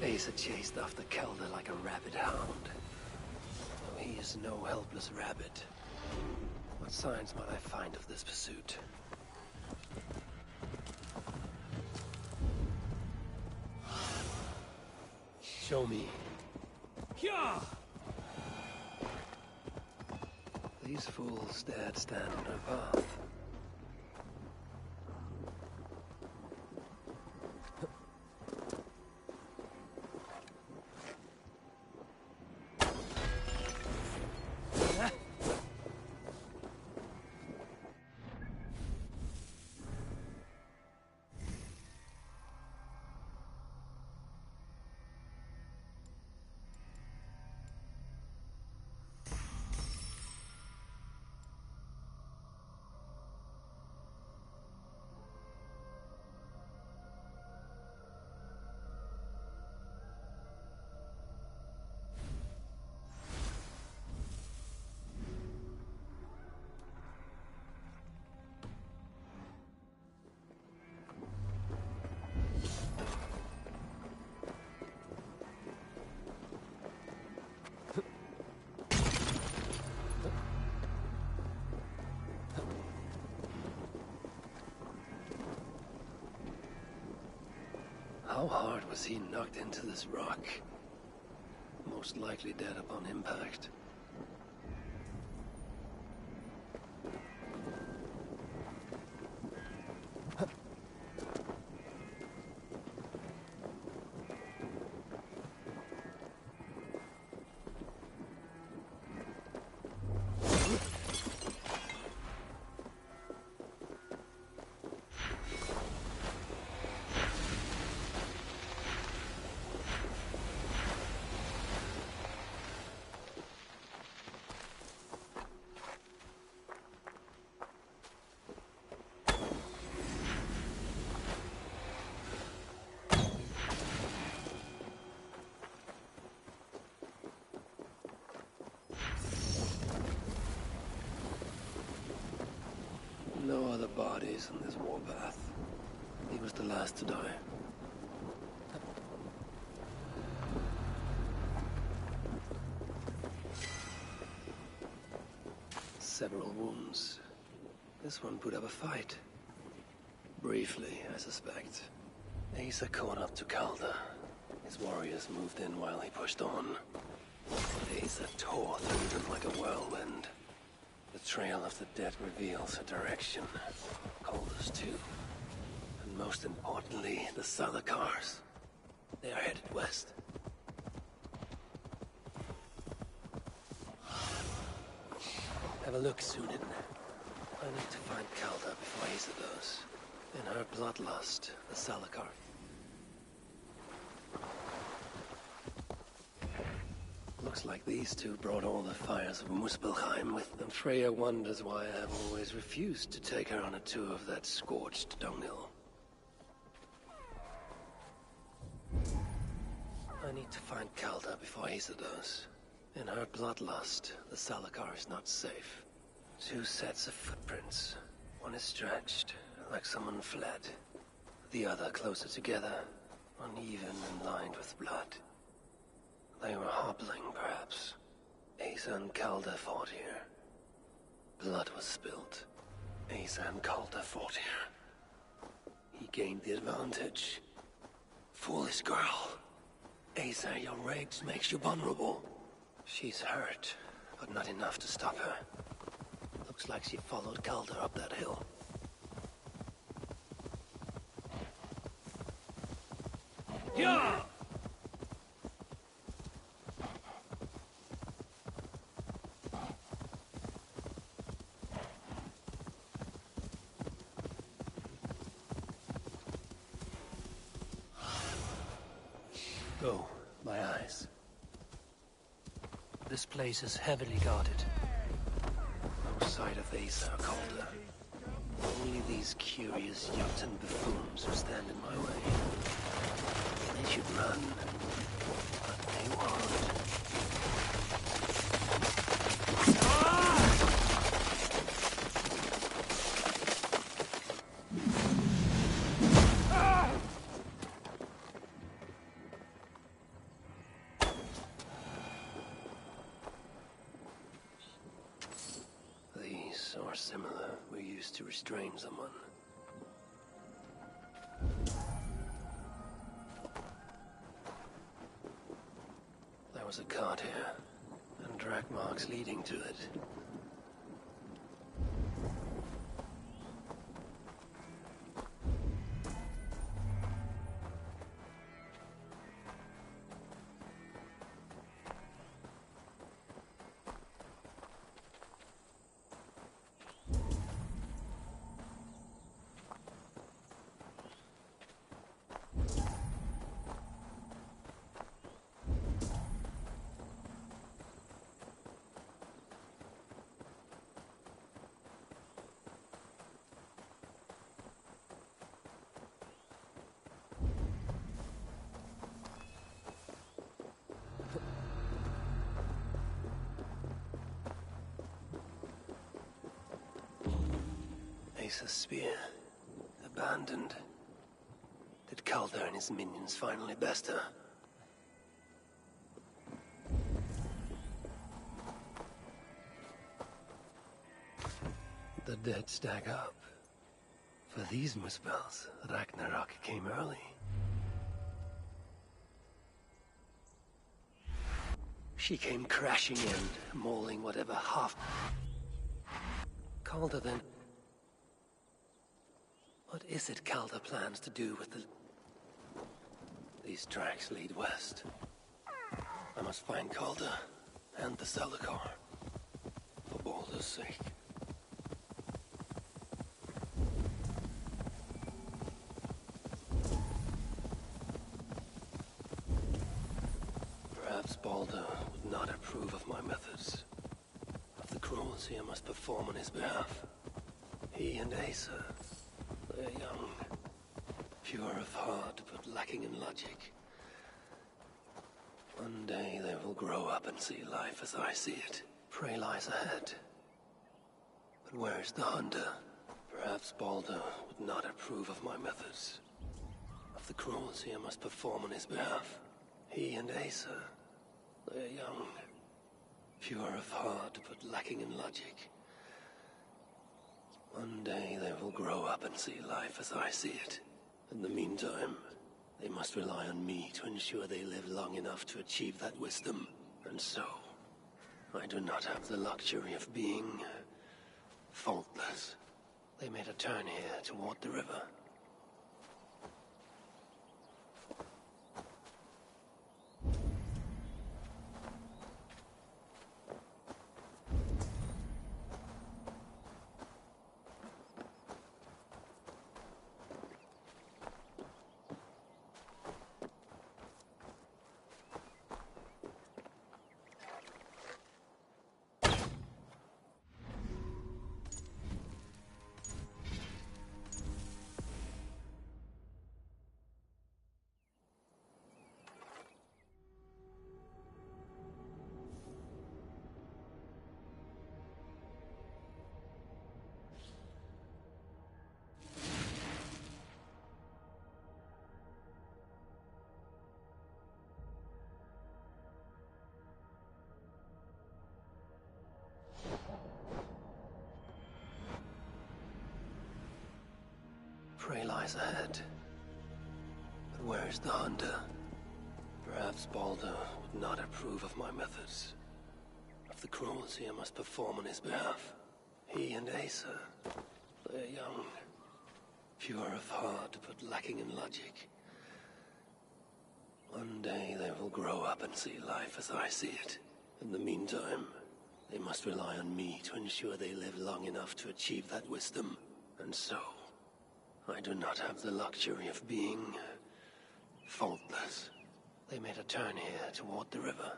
Asa chased after Calder like a rabid hound. Though he is no helpless rabbit. What signs might I find of this pursuit? Show me. These fools dared stand in her path. How hard was he knocked into this rock? Most likely dead upon impact. No other bodies on this warpath. He was the last to die. Several wounds. This one put up a fight. Briefly, I suspect. Asa caught up to Calder. His warriors moved in while he pushed on. Asa tore through them like a whirlwind. The trail of the dead reveals a direction. Calder's too. And most importantly, the Salakars. They are headed west. Have a look, Sunin. I need to find Calder before Asa does. In her bloodlust, the Salakar. Looks like these two brought all the fires of Muspelheim with them. Freya wonders why I have always refused to take her on a tour of that scorched dunghill. I need to find Calder before Asa does. In her bloodlust, the Salakar is not safe. Two sets of footprints. One is stretched, like someone fled. The other closer together, uneven and lined with blood. They were hobbling, perhaps. Asa and Calder fought here. Blood was spilled. Asa and Calder fought here. He gained the advantage. Foolish girl. Asa, your rage makes you vulnerable. She's hurt, but not enough to stop her. Looks like she followed Calder up that hill. Yeah! Go, my eyes. This place is heavily guarded. No sight of Asa or Calder. Only these curious Jotun buffoons who stand in my way. They should run, but they won't. Or similar, were used to restrain someone. There was a cart here, and drag marks leading to it. Asa's spear. Abandoned. Did Calder and his minions finally best her? The dead stack up. For these Muspels, Ragnarok came early. She came crashing in, mauling whatever half... Calder then... What is it Calder plans to do with the... These tracks lead west. I must find Calder and the Celador. For Baldur's sake. Perhaps Baldur would not approve of my methods. Of the cruelty I must perform on his behalf. He and Asa, they're young. Pure of heart, but lacking in logic. One day they will grow up and see life as I see it. Prey lies ahead. But where is the hunter? Perhaps Baldur would not approve of my methods. Of the cruelty I must perform on his behalf. He and Asa, they're young. Pure of heart, but lacking in logic. One day they will grow up and see life as I see it. In the meantime, they must rely on me to ensure they live long enough to achieve that wisdom. And so, I do not have the luxury of being... faultless. They made a turn here toward the river. Prey lies ahead. But where is the hunter? Perhaps Baldur would not approve of my methods. Of the cruelty I must perform on his behalf. He and Asa, they're young. Pure of heart, but lacking in logic. One day they will grow up and see life as I see it. In the meantime, they must rely on me to ensure they live long enough to achieve that wisdom. And so, I do not have the luxury of being... faultless. They made a turn here toward the river.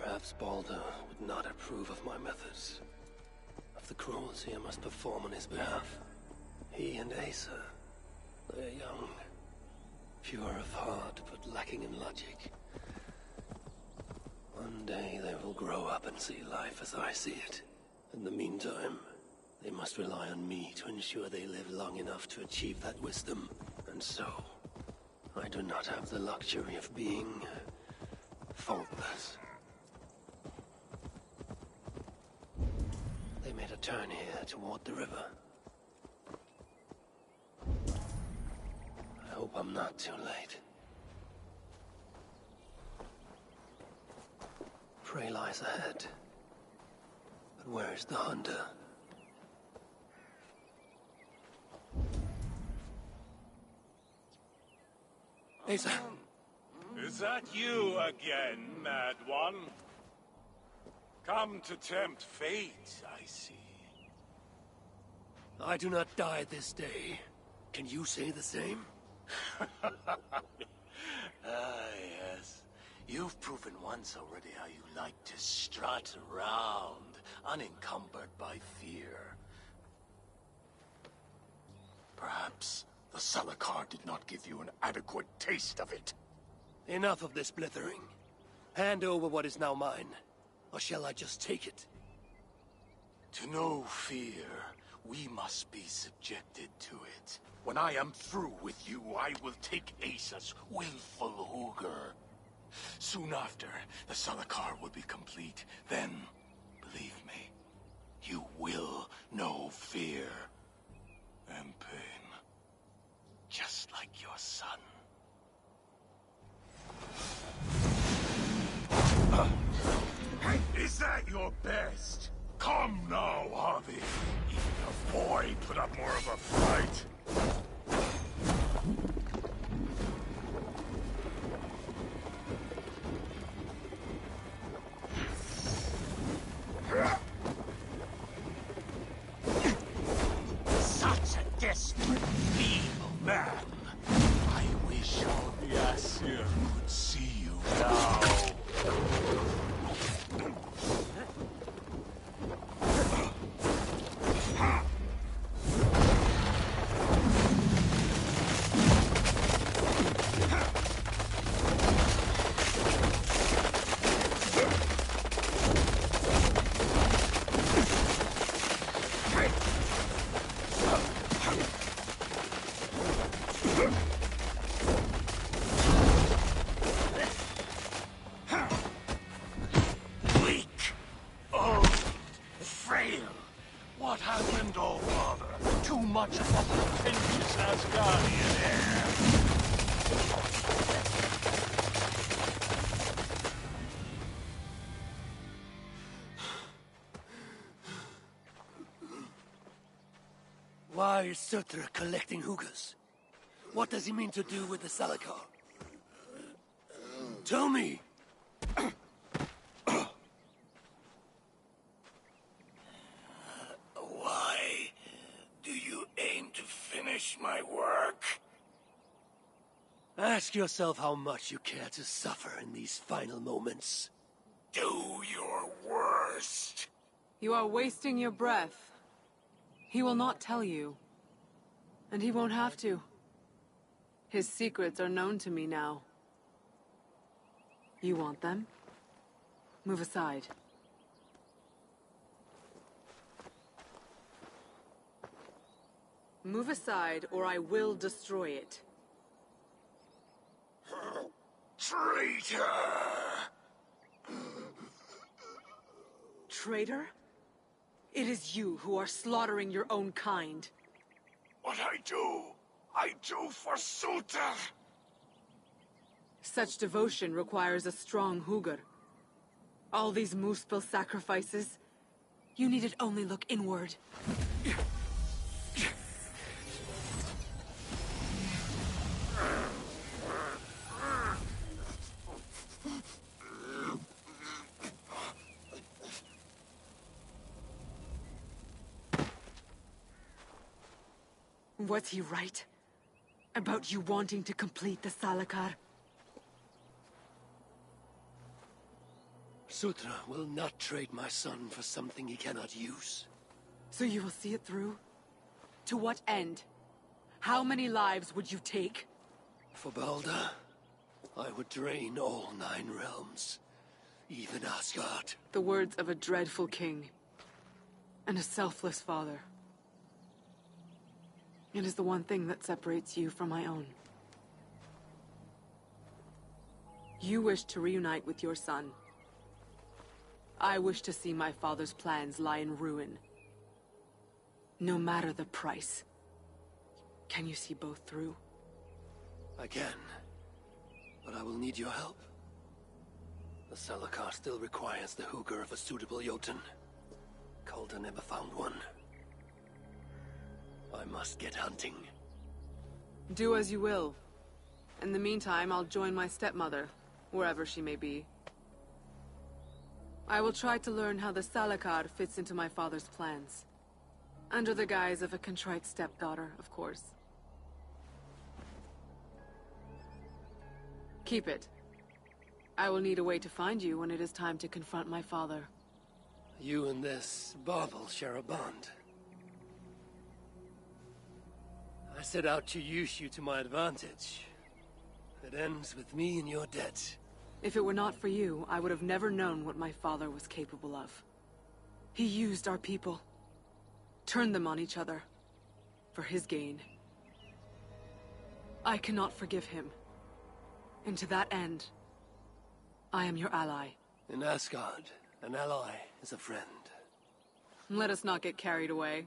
Perhaps Baldur would not approve of my methods. Of the cruelty I must perform on his behalf. He and Asa, they're young. Pure of heart, but lacking in logic. One day they will grow up and see life as I see it. In the meantime, they must rely on me to ensure they live long enough to achieve that wisdom. And so, I do not have the luxury of being... faultless. They made a turn here toward the river. I hope I'm not too late. Prey lies ahead. But Where's the hunter? Asa. Is that you again, Mad One? Come to tempt fate, I see. I do not die this day. Can you say the same? Yes. You've proven once already how you like to strut around, unencumbered by fear. Perhaps the Salakar did not give you an adequate taste of it. Enough of this blithering. Hand over what is now mine, or shall I just take it? To know fear, we must be subjected to it. When I am through with you, I will take Asa's willful Hooger. Soon after, the Salakar will be complete. Then, believe me, you will know fear and pain. Just like your son. Is that your best? Come now, Harvey. Even a boy put up more of a fight. Such a desperate, feeble man. I wish all the Aesir could see you now. What happened, oh father? Too much of the pretentious Asgardian air. Why is Surtur collecting hookahs? What does he mean to do with the Salakar? Tell me! Why do you aim to finish my work? Ask yourself how much you care to suffer in these final moments. Do your worst. You are wasting your breath. He will not tell you. And he won't have to. His secrets are known to me now. You want them? Move aside. Move aside, or I will destroy it. Traitor! Traitor? It is you who are slaughtering your own kind. What I do for Surtur! Such devotion requires a strong Hugr. All these Muspel sacrifices, you needed only look inward. Was he right? About you wanting to complete the Salakar? Surtur will not trade my son for something he cannot use. So you will see it through? To what end? How many lives would you take? For Balder, I would drain all 9 realms. Even Asgard. The words of a dreadful king. And a selfless father. It is the one thing that separates you from my own. You wish to reunite with your son. I wish to see my father's plans lie in ruin. No matter the price. Can you see both through? I can. But I will need your help. The Salakar still requires the Hugr of a suitable Jotun. Calder never found one. I must get hunting. Do as you will. In the meantime, I'll join my stepmother, wherever she may be. I will try to learn how the Salakar fits into my father's plans. Under the guise of a contrite stepdaughter, of course. Keep it. I will need a way to find you when it is time to confront my father. You and this bauble share a bond. I set out to use you to my advantage. It ends with me in your debt. If it were not for you, I would have never known what my father was capable of. He used our people. Turned them on each other. For his gain. I cannot forgive him. And to that end, I am your ally. In Asgard, an ally is a friend. Let us not get carried away.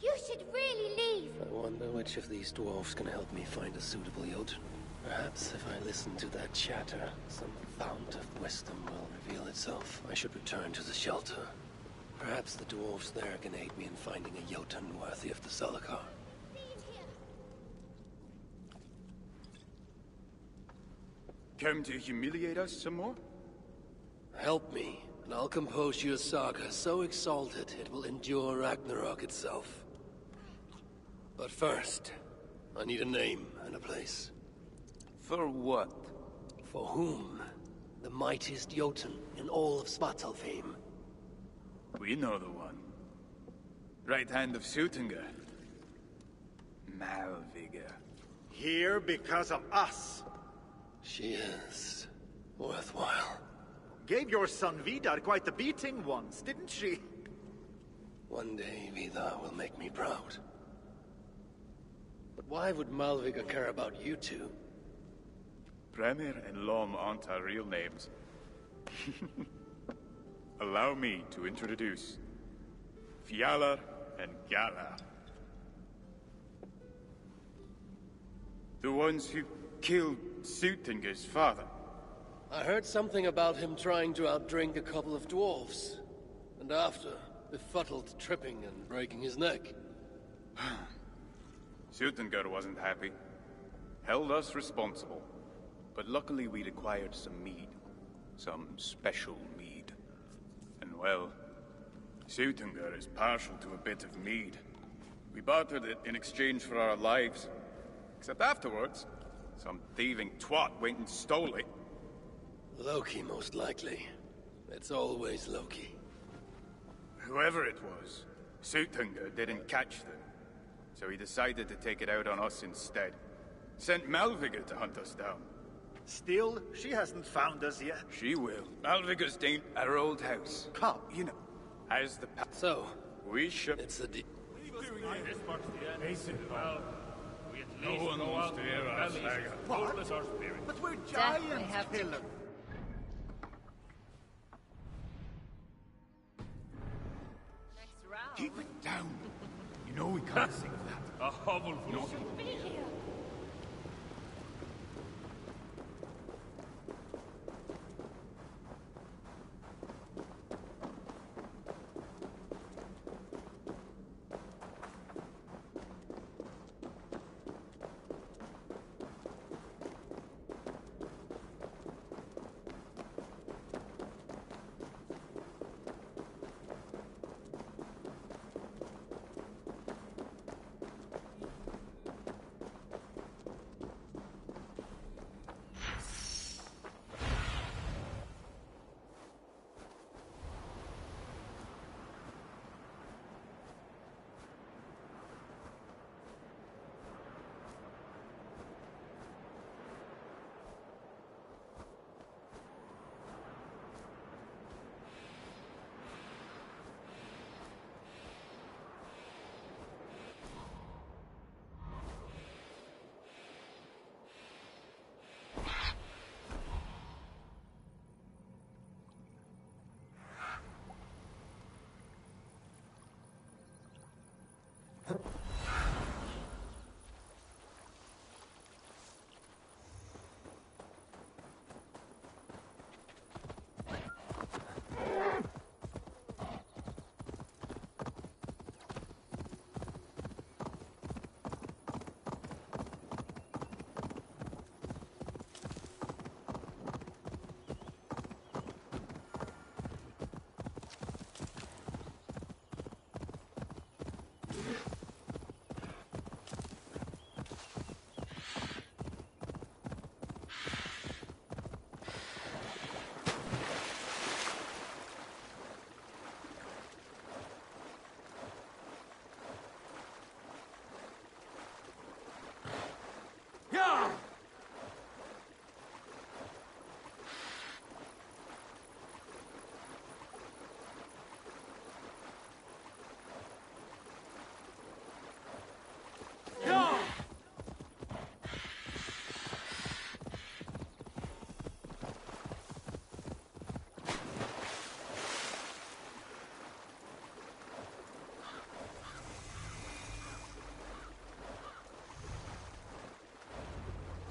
You should really leave. I wonder which of these dwarves can help me find a suitable Jotun. Perhaps if I listen to that chatter, some fount of wisdom will reveal itself. I should return to the shelter. Perhaps the dwarves there can aid me in finding a Jotun worthy of the Salakar. Come to humiliate us some more? Help me, and I'll compose you a saga so exalted it will endure Ragnarok itself. But first, I need a name and a place. For what? For whom? The mightiest Jotun in all of Svartalfheim. We know the one. Right hand of Suttungr. Malvigr. Here because of us. She is worthwhile. Gave your son Vidar quite the beating once, didn't she? One day Vidar will make me proud. But why would Malvigr care about you two? Premier and Lom aren't our real names. Allow me to introduce Fjalar and Galar. The ones who killed Suttungr's father. I heard something about him trying to outdrink a couple of dwarves. And after, befuddled, tripping and breaking his neck. Suitengr wasn't happy. Held us responsible. But luckily we'd acquired some mead. Some special mead. And well, Suitengr is partial to a bit of mead. We bartered it in exchange for our lives. Except afterwards, some thieving twat went and stole it. Loki, most likely. It's always Loki. Whoever it was, Suitengr didn't catch them. So he decided to take it out on us instead. Sent Malvigr to hunt us down. Still, she hasn't found us yet. She will. Malvigr's staying at her old house. Come. You know, as the So, we should... it's the This marks the end. Well, we at No least one go wants out to with hear our us, bellies Hagar. as full as our spirit. But we're Definitely giants, have to. killer. Next round. Keep it down. You know we can't sing that. A hovel full of... Be here.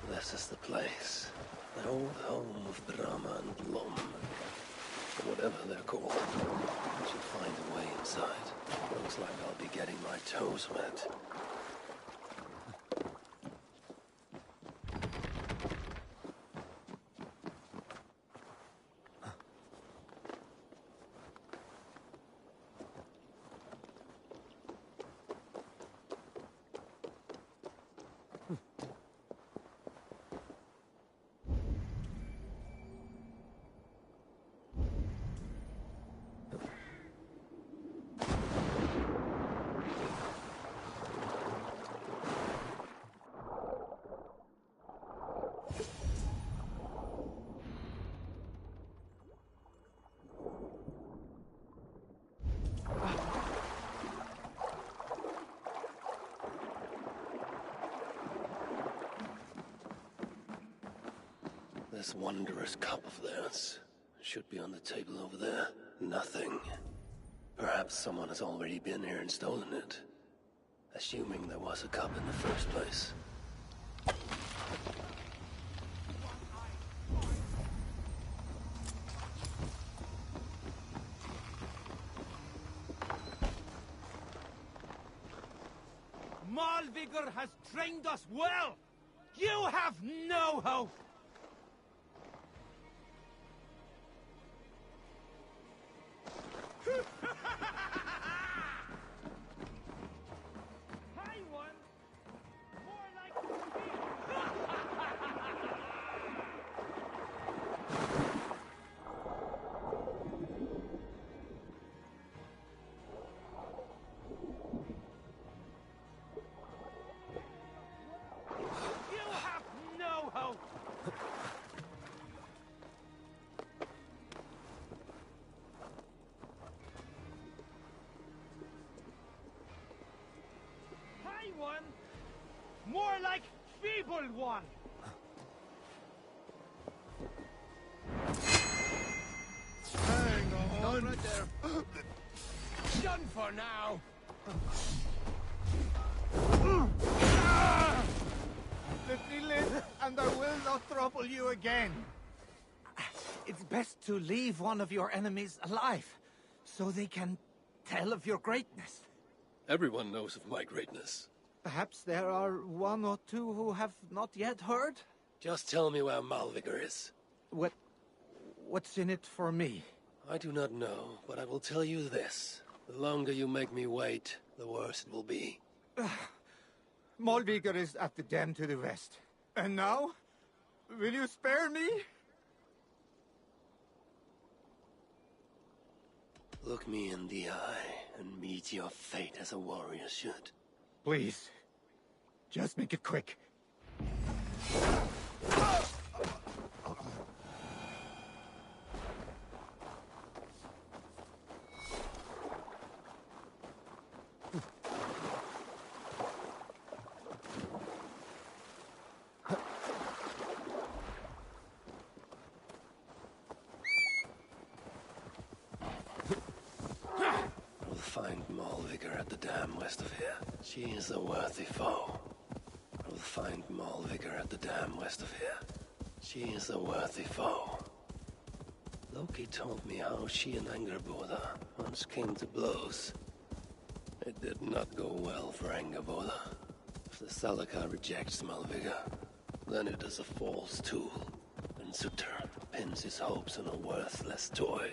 This is the place. The old home of Brahma and Lom. Or whatever they're called. I should find a way inside. Looks like I'll be getting my toes wet. This wondrous cup of theirs should be on the table over there. Nothing. Perhaps someone has already been here and stolen it. Assuming there was a cup in the first place. Malvigor has trained us well! You have no hope! One, more like feeble one. Hang on. Right there. Done for now. Let me live, and I will not trouble you again. It's best to leave one of your enemies alive, so they can tell of your greatness. Everyone knows of my greatness. Perhaps there are one or two who have not yet heard? Just tell me where Malvigor is. What's in it for me? I do not know, but I will tell you this. The longer you make me wait, the worse it will be. Malvigor is at the dam to the west. And now? Will you spare me? Look me in the eye and meet your fate as a warrior should. Please. Just make it quick. Find Malvigor at the dam west of here. She is a worthy foe. I will find Malvigor at the dam west of here. She is a worthy foe. Loki told me how she and Angerboda once came to blows. It did not go well for Angerboda. If the Salaka rejects Malvigor, then it is a false tool, and Sutter pins his hopes on a worthless toy.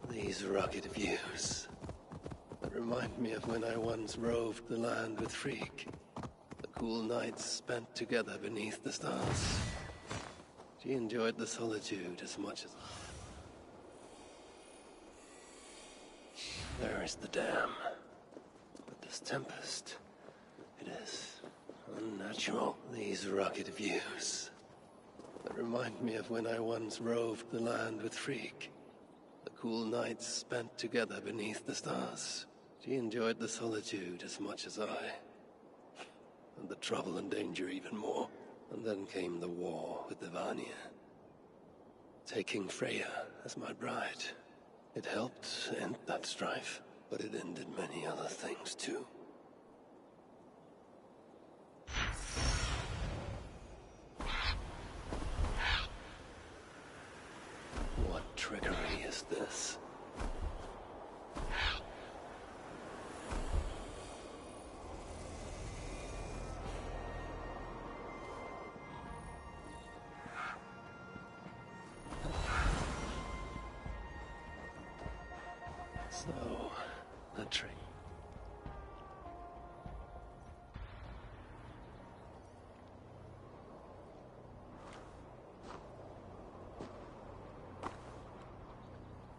These rugged views. remind me of when I once roved the land with Freak. The cool nights spent together beneath the stars. She enjoyed the solitude as much as I. There is the dam. But this tempest, it is unnatural. These rugged views. They remind me of when I once roved the land with Freak. The cool nights spent together beneath the stars. She enjoyed the solitude as much as I. And the trouble and danger even more. And then came the war with the Vanya. Taking Freya as my bride. It helped end that strife, but it ended many other things too. What trickery is this? So, the trick.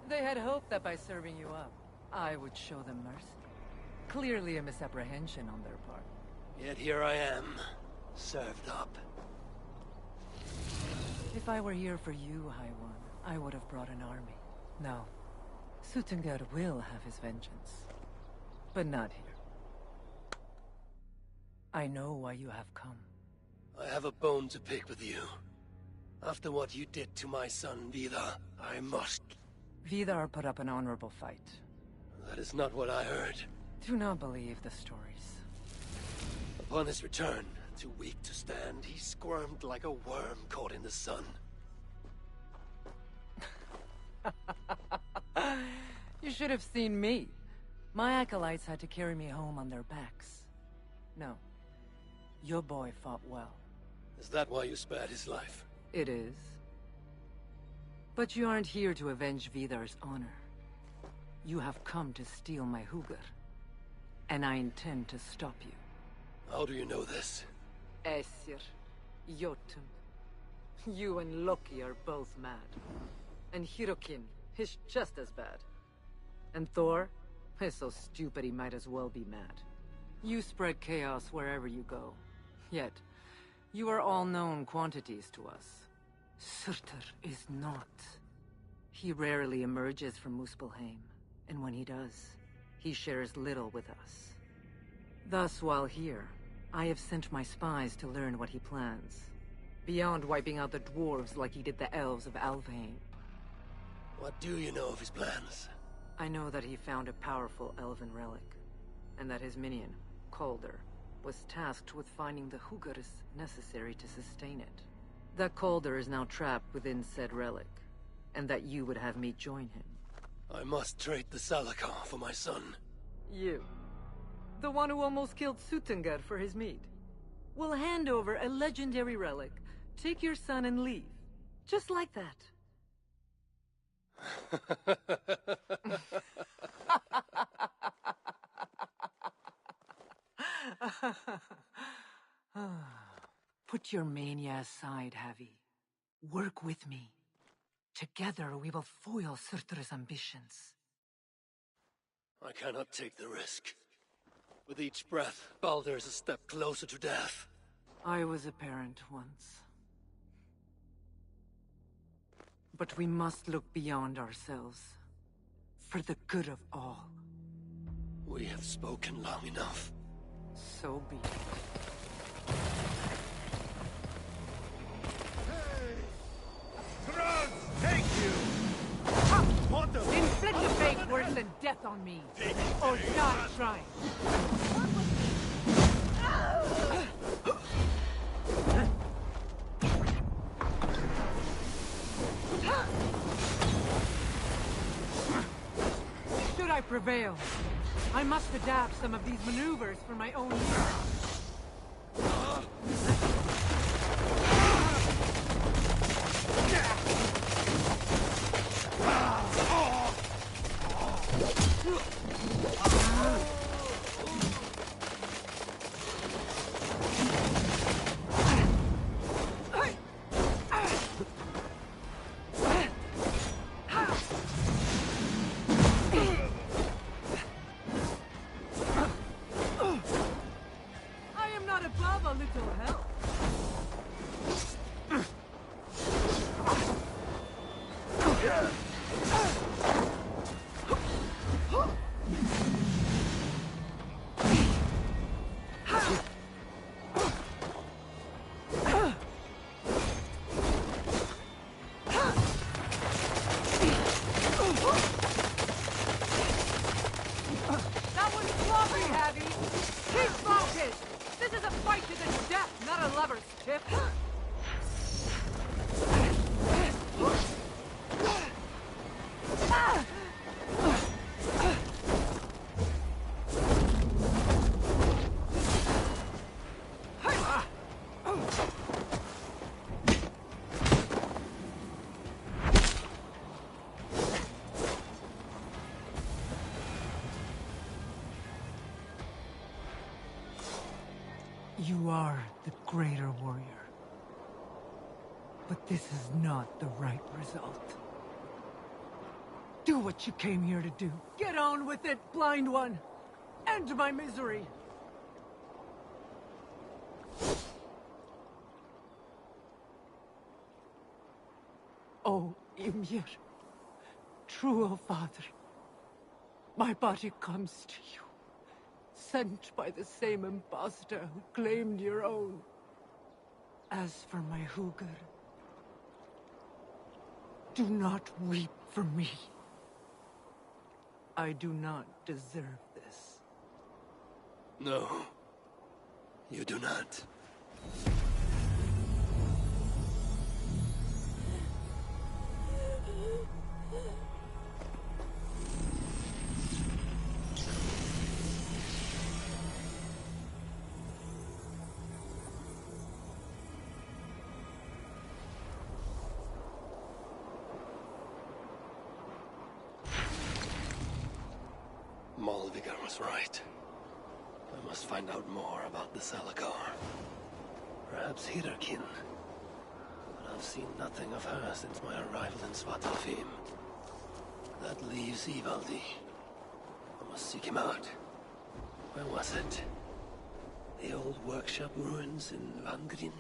They had hoped that by serving you up, I would show them mercy. Clearly a misapprehension on their part. Yet here I am, served up. If I were here for you, High One, I would have brought an army. No. Suttungr will have his vengeance. But not here. I know why you have come. I have a bone to pick with you. After what you did to my son, Vidar, I must... Vidar put up an honorable fight. That is not what I heard. Do not believe the stories. Upon his return, too weak to stand, he squirmed like a worm caught in the sun. You should have seen me. My acolytes had to carry me home on their backs. No. Your boy fought well. Is that why you spared his life? It is. But you aren't here to avenge Vidar's honor. You have come to steal my Hugr. And I intend to stop you. How do you know this? Aesir, Jotun. You and Loki are both mad. And Hirokin is just as bad. And Thor is so stupid he might as well be mad. You spread chaos wherever you go. Yet, you are all known quantities to us. Surtur is not. He rarely emerges from Muspelheim, and when he does, he shares little with us. Thus, while here, I have sent my spies to learn what he plans. Beyond wiping out the dwarves like he did the elves of Alfheim. What do you know of his plans? I know that he found a powerful elven relic, and that his minion, Calder, was tasked with finding the Hugrs necessary to sustain it. That Calder is now trapped within said relic, and that you would have me join him. I must trade the Salakar for my son. You, the one who almost killed Suttungr for his meat, will hand over a legendary relic, take your son and leave. Just like that. Put your mania aside, Havi. Work with me. Together we will foil Surtur's ambitions. I cannot take the risk. With each breath, Baldur is a step closer to death. I was a parent once. But we must look beyond ourselves. For the good of all. We have spoken long enough. So be it. Thank you! What the... Inflict a fate worse than death on me. Or die trying. Should I prevail, I must adapt some of these maneuvers for my own use. not above a little help. That one's sloppy, Abby. Keep focused. This is a fight to the death, not a lover's tip. You are the greater warrior. But this is not the right result. Do what you came here to do. Get on with it, blind one. End my misery. Oh, Ymir. True, O Father. My body comes to you. Sent by the same impostor who claimed your own. As for my Hugr, do not weep for me. I do not deserve this. No, you do not. Malvigar was right. I must find out more about the Salakar. Perhaps Hirarkin. But I've seen nothing of her since my arrival in Svartalfheim. That leaves Ivaldi. I must seek him out. Where was it? The old workshop ruins in Vangrin?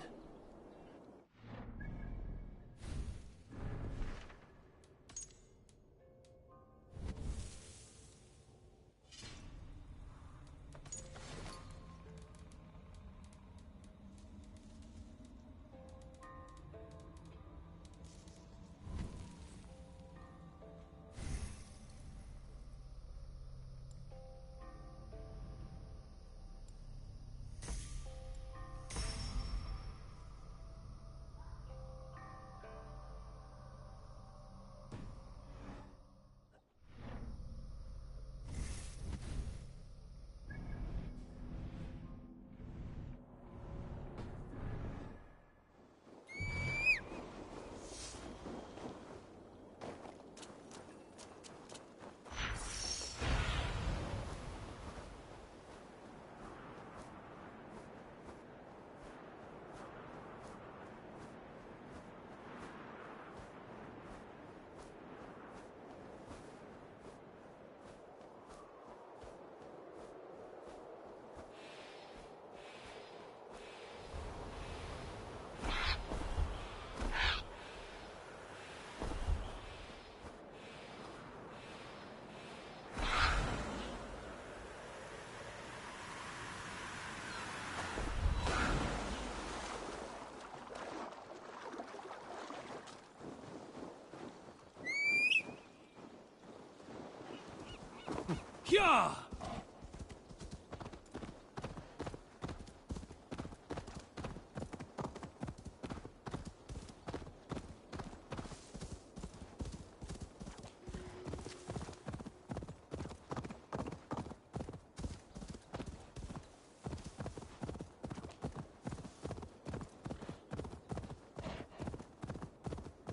Yeah!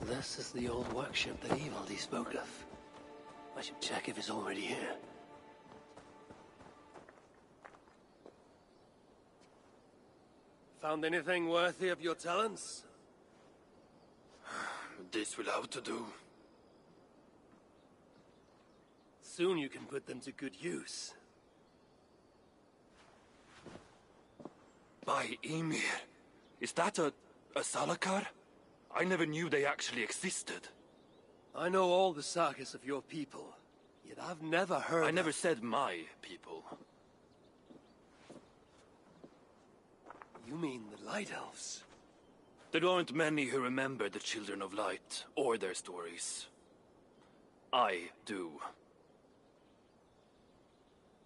This is the old workshop that Ivaldi spoke of. I should check if it's already here. Found anything worthy of your talents? This will have to do. Soon you can put them to good use. By My Emir. Is that a Salakar? I never knew they actually existed. I know all the sagas of your people, yet I've never heard I never said my people. You mean the Light Elves? There aren't many who remember the Children of Light, or their stories. I do.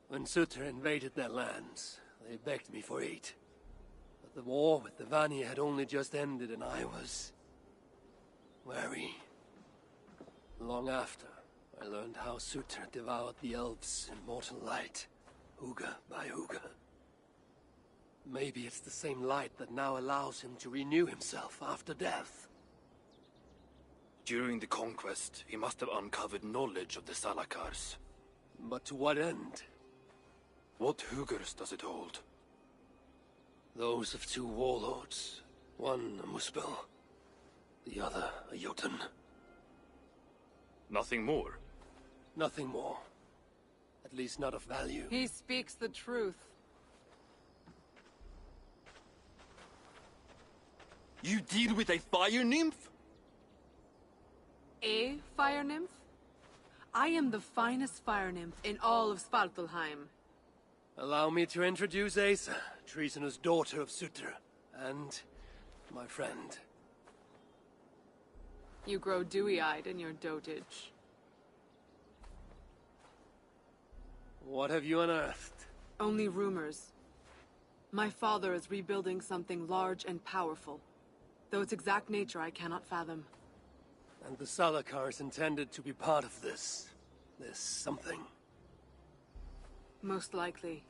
When Sutter invaded their lands, they begged me for aid. But the war with the Vanir had only just ended and I was... wary. Long after, I learned how Sutter devoured the elves in mortal light, Huga by Huga. Maybe it's the same light that now allows him to renew himself after death. During the conquest, he must have uncovered knowledge of the Salakars. But to what end? What Hugars does it hold? Those of two warlords. One a Muspel, the other a Jotun. Nothing more? Nothing more. At least not of value. He speaks the truth. You deal with a fire nymph? A fire nymph? I am the finest fire nymph in all of Svartalheim. Allow me to introduce Asa, treasonous daughter of Sutter, and my friend. You grow dewy-eyed in your dotage. What have you unearthed? Only rumors. My father is rebuilding something large and powerful, though its exact nature I cannot fathom. And the Salakar is intended to be part of this something. Most likely.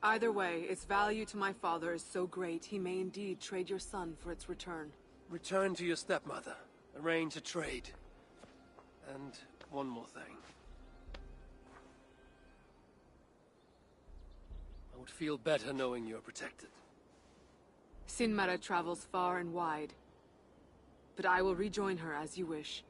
Either way, its value to my father is so great he may indeed trade your son for its return. Return to your stepmother. Arrange a trade. And one more thing. I would feel better knowing you're protected. Sinmara travels far and wide, but I will rejoin her as you wish.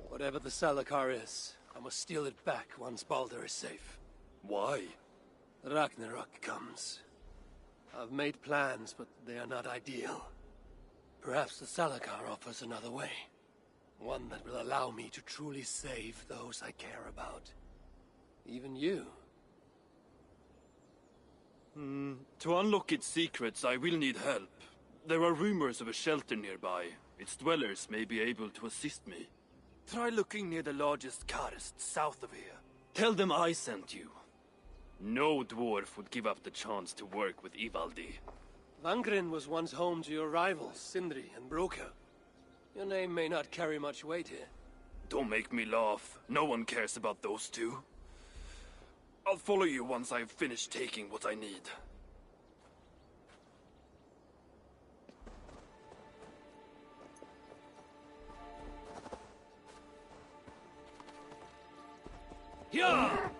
Whatever the Salakar is, I must steal it back once Baldur is safe. Why? Ragnarok comes. I've made plans, but they are not ideal. Perhaps the Salakar offers another way. One that will allow me to truly save those I care about. Even you. To unlock its secrets, I will need help. There are rumors of a shelter nearby. Its dwellers may be able to assist me. Try looking near the largest karst south of here. Tell them I sent you. No dwarf would give up the chance to work with Ivaldi. Vangrin was once home to your rivals, Sindri and Broka. Your name may not carry much weight here. Don't make me laugh. No one cares about those two. I'll follow you once I've finished taking what I need. Yeah!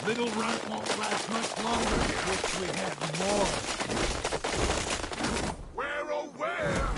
Little runt won't last much longer. Wish we had more. Where, oh where?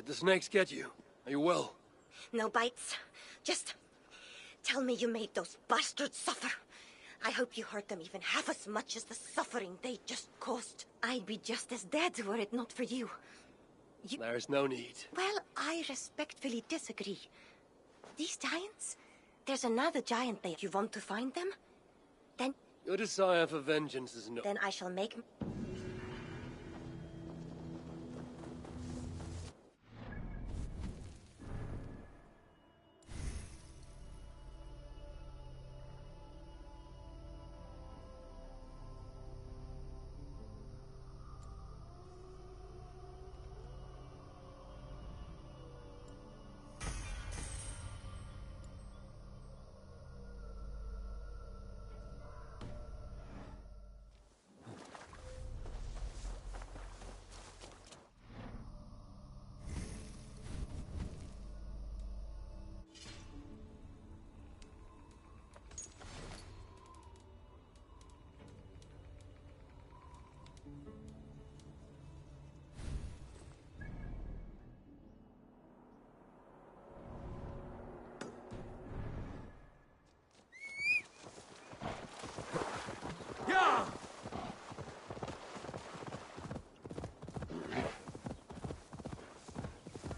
Did the snakes get you? Are you well? No bites. Just tell me you made those bastards suffer. I hope you hurt them even half as much as the suffering they just caused. I'd be just as dead were it not for you. There's no need. Well, I respectfully disagree. These giants? There's another giant there. You want to find them? Then... Your desire for vengeance is no... Then I shall make...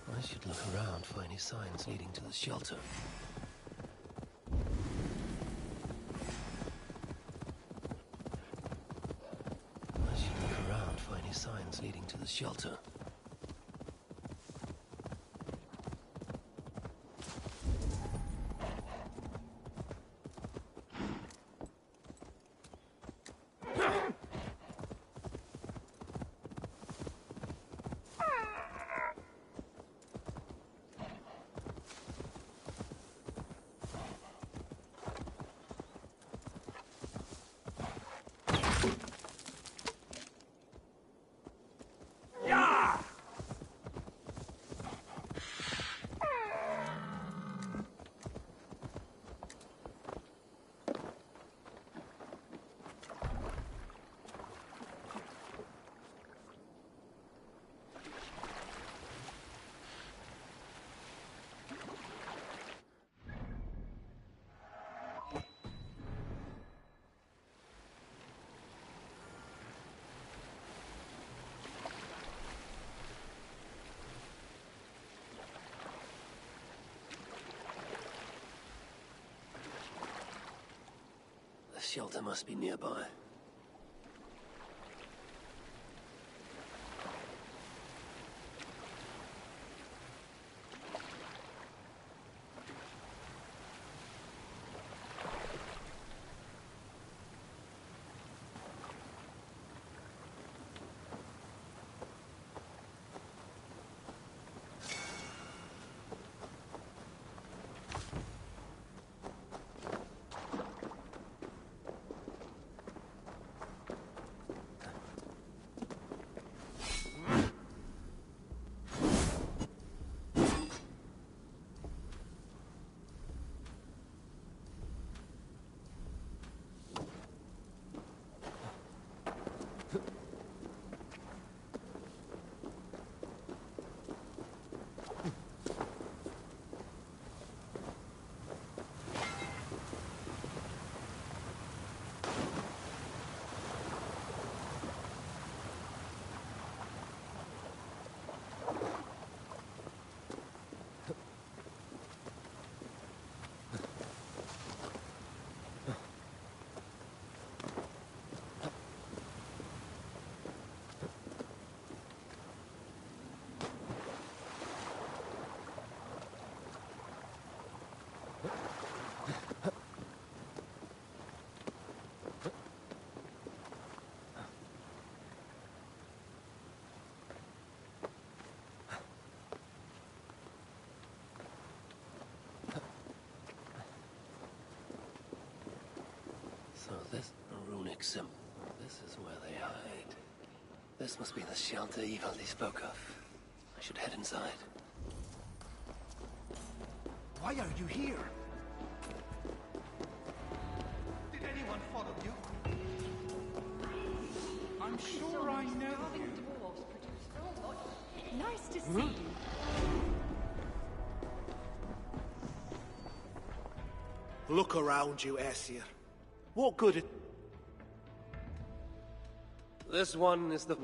I should look around for any signs leading to the shelter. I should look around for any signs leading to the shelter. The shelter must be nearby. So this runic symbol, this is where they hide. This must be the shelter Ivaldi spoke of. I should head inside. Why are you here? Did anyone follow you? I'm sure I know you. Nice to see you. Look around you, Aesir. What good it... This one is the...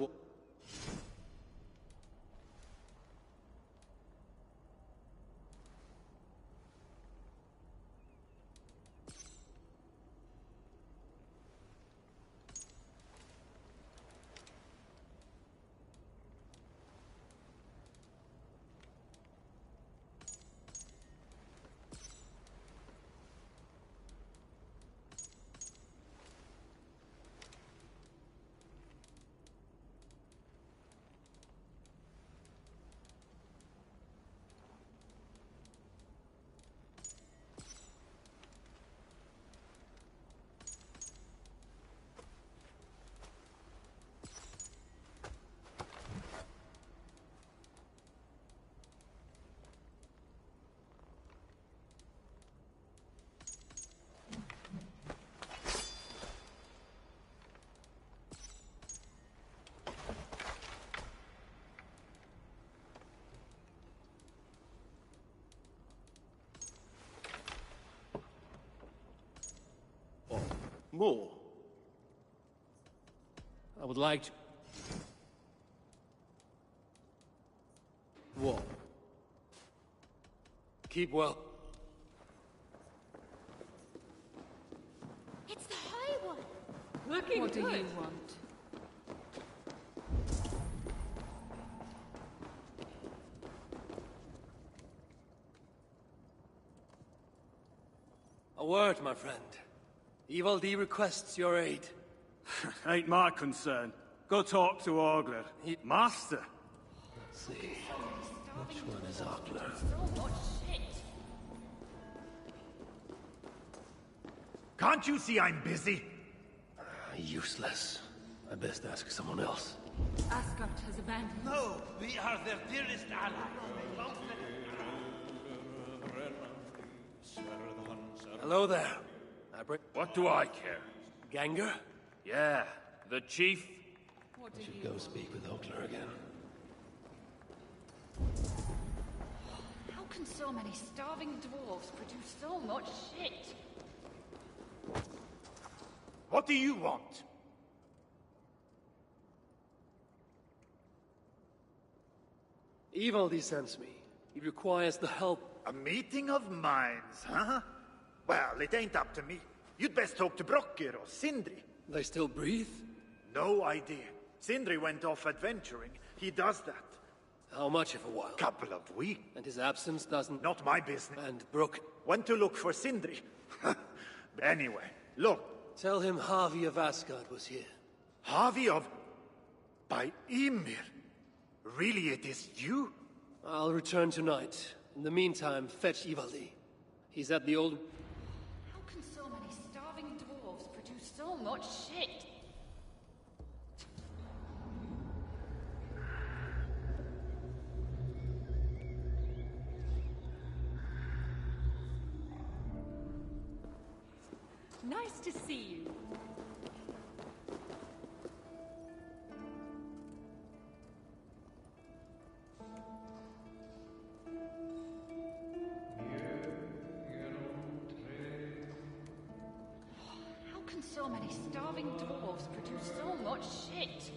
More? I would like to... What? Keep well. It's the High One! Looking What do good. you want? A word, my friend. Ivaldi requests your aid. Ain't my concern. Go talk to Ogler. Master. Let's see. Which one is Ogler? So much shit. Can't you see I'm busy? Useless. I best ask someone else. Asgard has abandoned. No, we are their dearest allies. Hello there. What do I care? Ganger? Yeah, the chief. I should go speak with Ogler again. How can so many starving dwarves produce so much shit? What do you want? Ivaldi sends me. He requires the help. A meeting of minds, huh? Well, it ain't up to me. You'd best talk to Brokkr or Sindri. They still breathe? No idea. Sindri went off adventuring. He does that. How much of a while? Couple of weeks. And his absence doesn't... Not my business. And Brook? Went to look for Sindri. Anyway, look. Tell him Harvey of Asgard was here. Harvey of... by Ymir. Really, it is you? I'll return tonight. In the meantime, fetch Ivaldi. He's at the old... How can so many starving dwarves produce so much shit? Nice to see you. How can so many starving dwarves produce so much shit?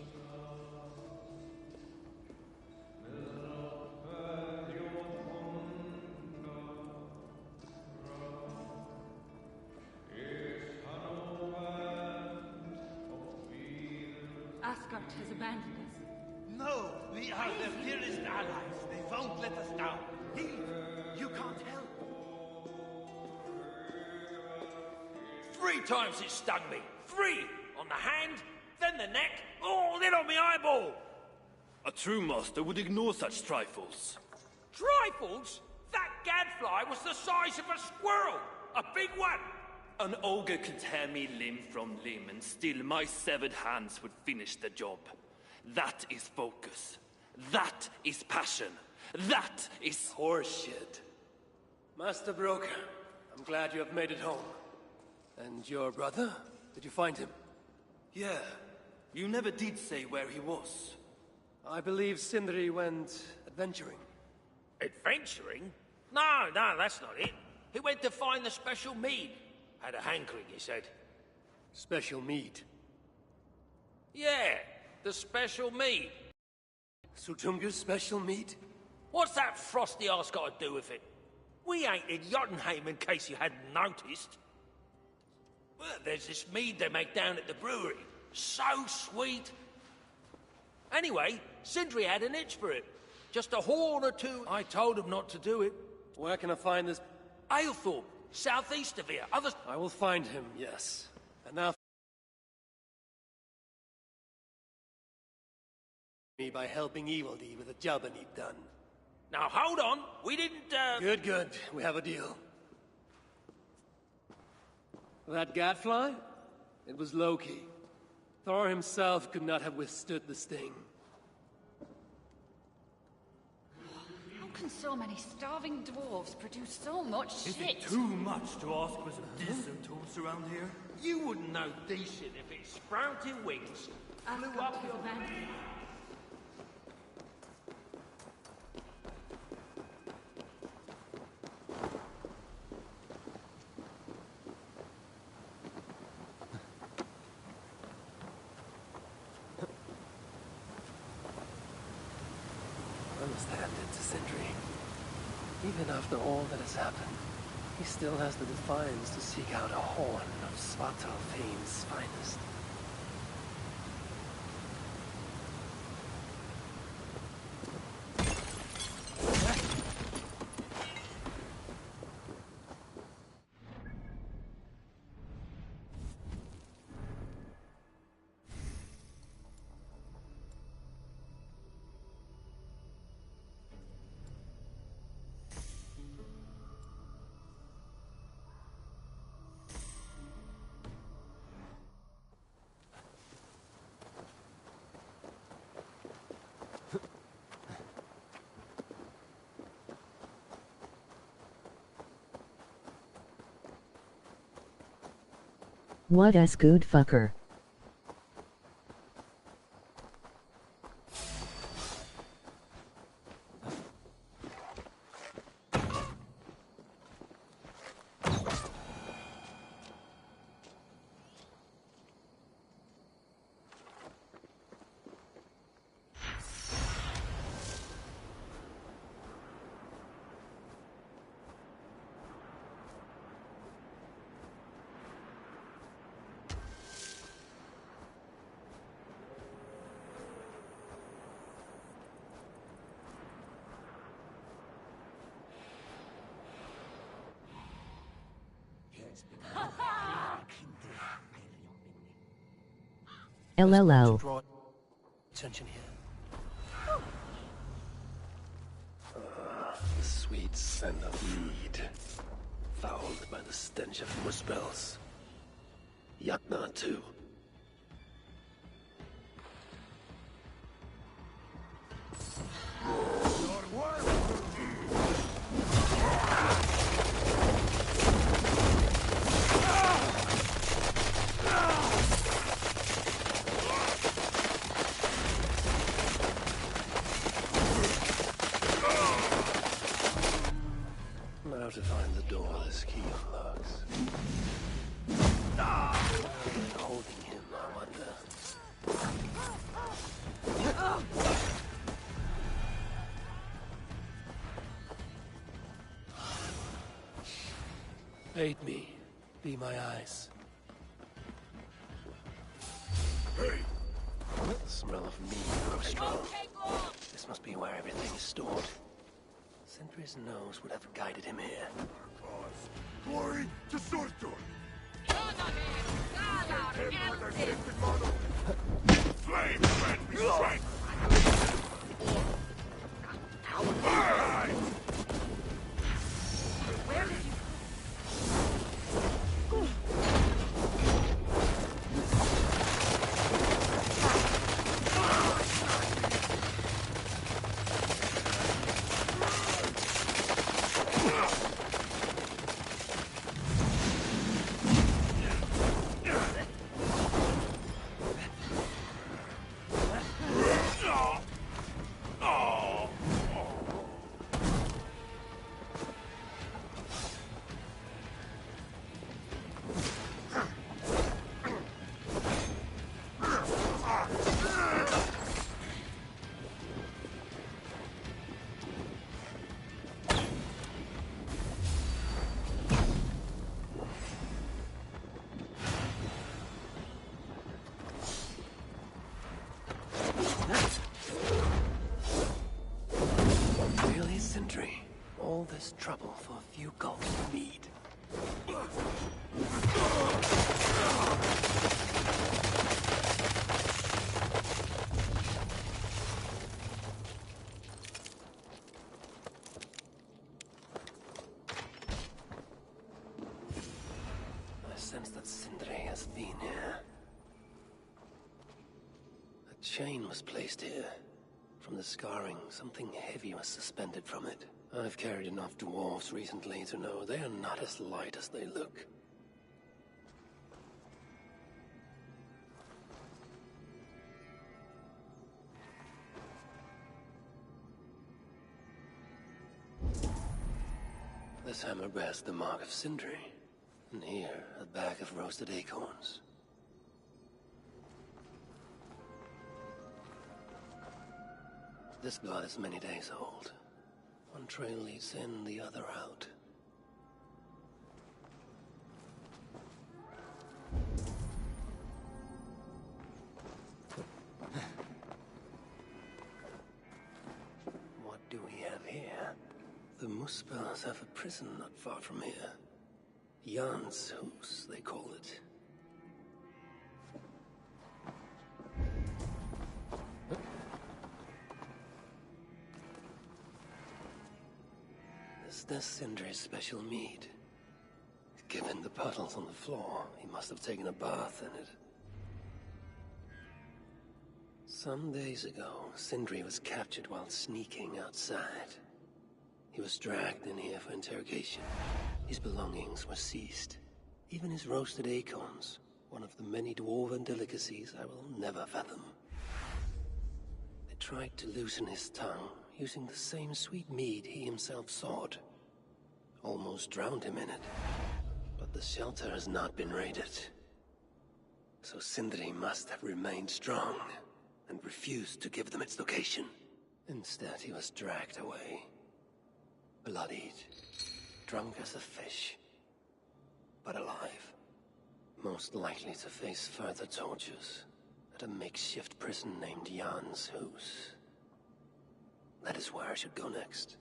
Asgard has abandoned us. No, we are their dearest allies. They won't let us down. Leave. You can't help. 3 times it stung me. 3! On the hand, then the neck, oh, then on my eyeball! A true master would ignore such trifles. Trifles? That gadfly was the size of a squirrel! A big one! An ogre could tear me limb from limb, and still my severed hands would finish the job. That is focus. That is passion. That is horseshit. Master Broker, I'm glad you have made it home. And your brother? Did you find him? Yeah. You never did say where he was. I believe Sindri went adventuring. Adventuring? No, that's not it. He went to find the special mead. Had a hankering, he said. Special mead? Yeah, the special mead. Sutunga's special mead? What's that frosty arse got to do with it? We ain't in Jotunheim, in case you hadn't noticed. Well, there's this mead they make down at the brewery. So sweet. Anyway, Sindri had an itch for it. Just a horn or two. I told him not to do it. Where can I find this? Aylthorpe, southeast of here. Others... I will find him, yes. And now... me by helping Evildee with a job I need done. Now, hold on. We didn't, Good. We have a deal. That gadfly? It was Loki. Thor himself could not have withstood the sting. How can so many starving dwarves produce so much Is shit? it too much to ask for some desert toast around here? You wouldn't know decent if it sprouted wings, flew up your back. I must hand it to Sindri. Even after all that has happened, he still has the defiance to seek out a horn of Svartalfheim's finest. What a good fucker. LLO. Draw attention here. The sweet scent of mead, fouled by the stench of muspels. Yatna too. Now to find the door this key unlocks. Holding him, I wonder. Aid me. Be my eyes. Hey! The smell of mead grows strong. This must be where everything is stored. Sindri's nose would have guided him here. Glory to Surtur! Flame grant me strength! Where did you... All for a few gulps of mead. I sense that Sindri has been here. A chain was placed here. From the scarring, something heavy was suspended from it. I've carried enough dwarves recently to know they are not as light as they look. This hammer bears the mark of Sindri. And here, a bag of roasted acorns. This blood is many days old. One trail leads in, the other out. What do we have here? The Muspels have a prison not far from here. Jan's house, they call it. Is this Sindri's special mead? Given the puddles on the floor, he must have taken a bath in it. Some days ago, Sindri was captured while sneaking outside. He was dragged in here for interrogation. His belongings were seized. Even his roasted acorns, one of the many dwarven delicacies I will never fathom. They tried to loosen his tongue, using the same sweet mead he himself sought. Almost drowned him in it. But the shelter has not been raided. So Sindri must have remained strong, and refused to give them its location. Instead, he was dragged away. Bloodied. Drunk as a fish, but alive. Most likely to face further tortures at a makeshift prison named Jan's house. That is where I should go next.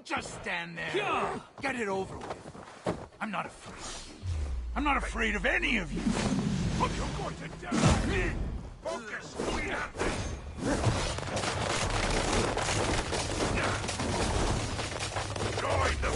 Just stand there. Get it over with. I'm not afraid. I'm not afraid of any of you. But you're going to die. Focus. We have this. Join them.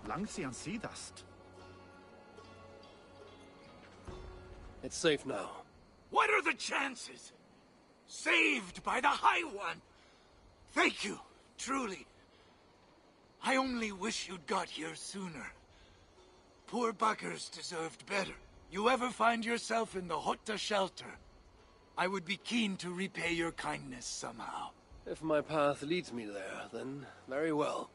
Langsian sidast. It's safe now. What are the chances? Saved by the High One. Thank you, truly. I only wish you'd got here sooner. Poor buggers deserved better. You ever find yourself in the Hotta shelter, I would be keen to repay your kindness somehow. If my path leads me there, then very well.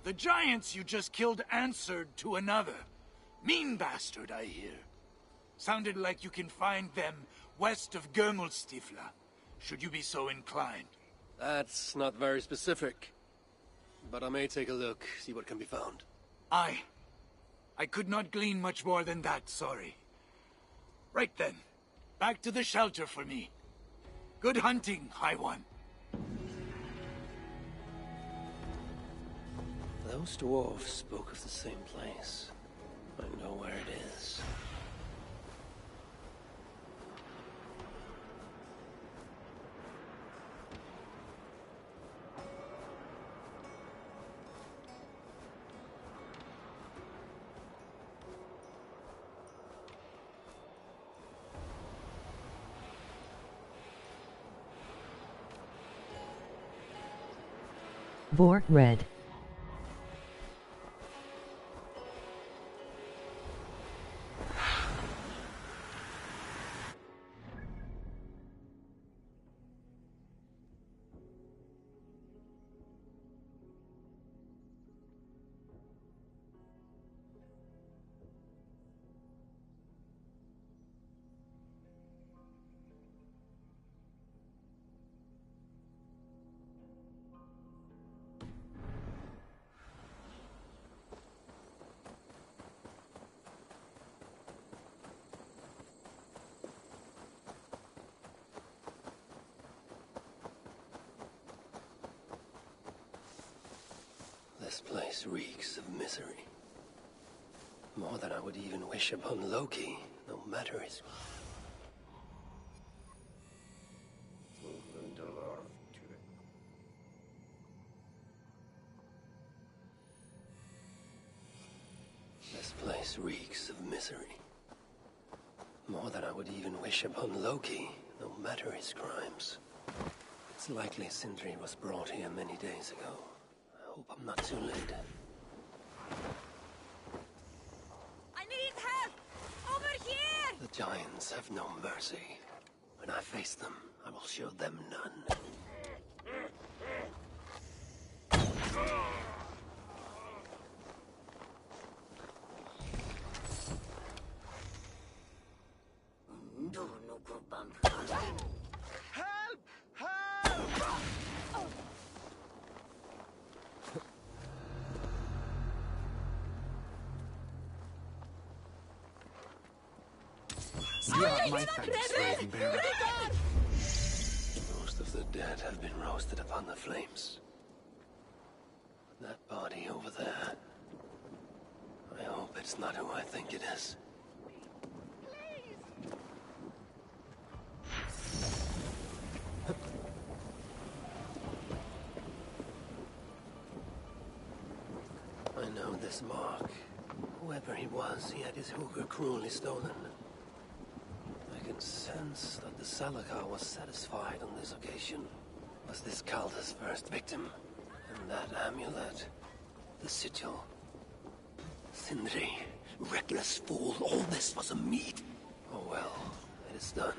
The giants you just killed answered to another. Mean bastard, I hear. Sounded like you can find them west of Gömelstifla, should you be so inclined. That's not very specific. But I may take a look, see what can be found. I could not glean much more than that, sorry. Right then. Back to the shelter for me. Good hunting, High One. Those dwarves spoke of the same place. I know where it is. Vort Red. This place reeks of misery. More than I would even wish upon Loki, no matter his... This place reeks of misery. More than I would even wish upon Loki, no matter his crimes. It's likely Sindri was brought here many days ago. I hope I'm not too late. I need help! Over here! The giants have no mercy. When I face them, I will show them none. Help! Help! You have my thanks, Ravenbearer. Most of the dead have been roasted upon the flames. That body over there. I hope it's not who I think it is. I know this mark. Whoever he was, he had his hooker cruelly stolen. I can sense that the Salakar was satisfied on this occasion. Was this Calder's first victim? And that amulet, the sigil. Sindri, reckless fool, all this was a meat. Oh well, it is done.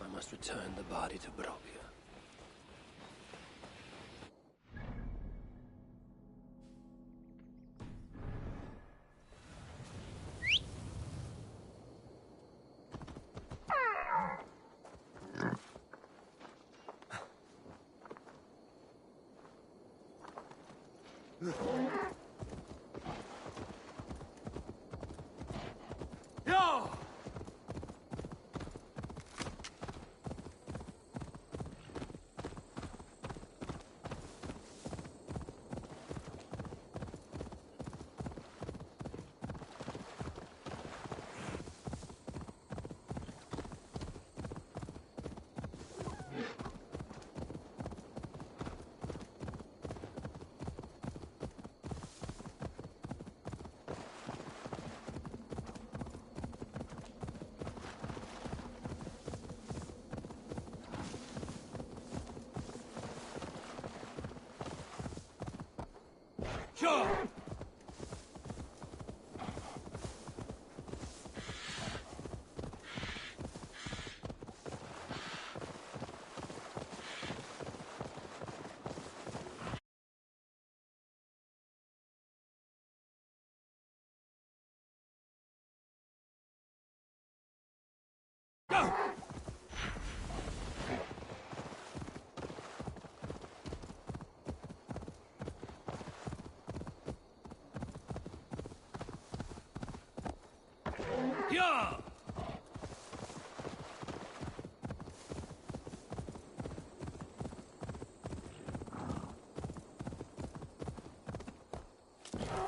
I must return the body to Brokia. Yo! Sure. Go! Yeah!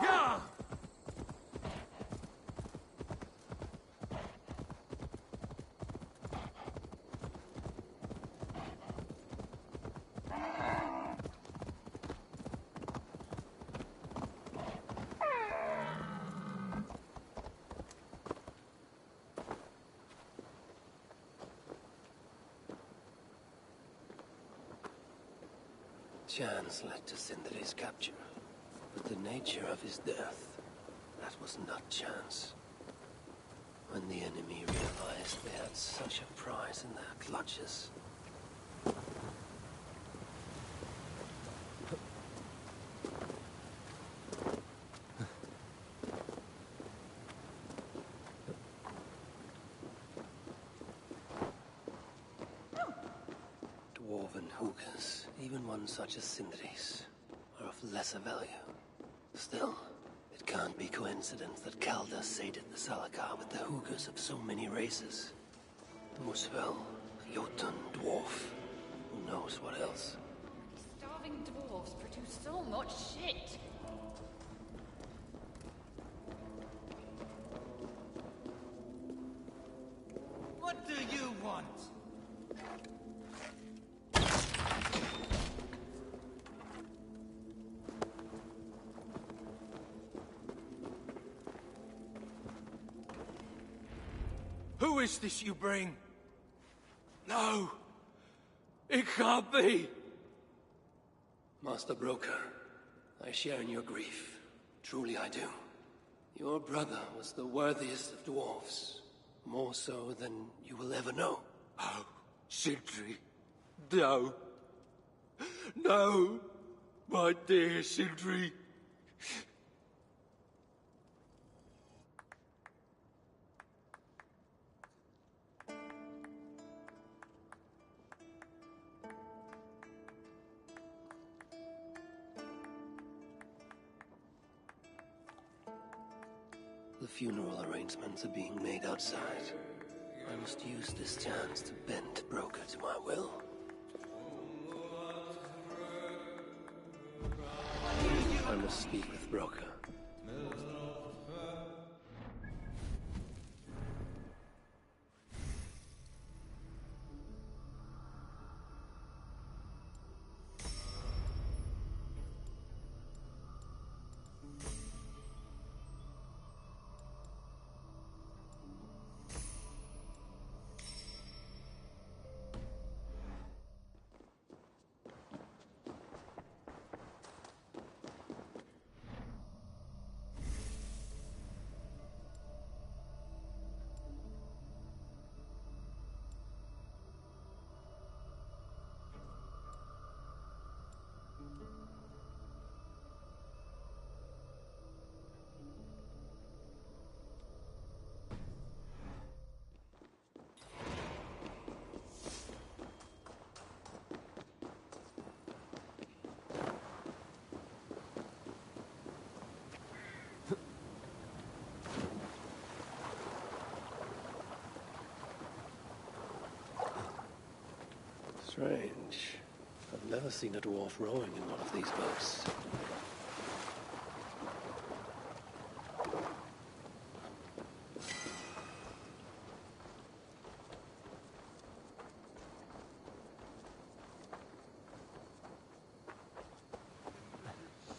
Yeah! Chance led to Sindri's capture, but the nature of his death, that was not chance. When the enemy realized they had such a prize in their clutches. Dwarven hookahs, even one such as Sindri's, are of lesser value. Still, it can't be coincidence that Calder sated the Salakar with the hookahs of so many races. Muspel, Jotun, Dwarf, who knows what else? Starving dwarves produce so much shit. What do you want? Who is this you bring? No! It can't be! Master Broker, I share in your grief. Truly I do. Your brother was the worthiest of dwarves. More so than you will ever know. Oh, Sindri. No. No! My dear Sindri. The funeral arrangements are being made outside. I must use this chance to bend Broker to my will. I must speak with Broker. Strange. I've never seen a dwarf rowing in one of these boats.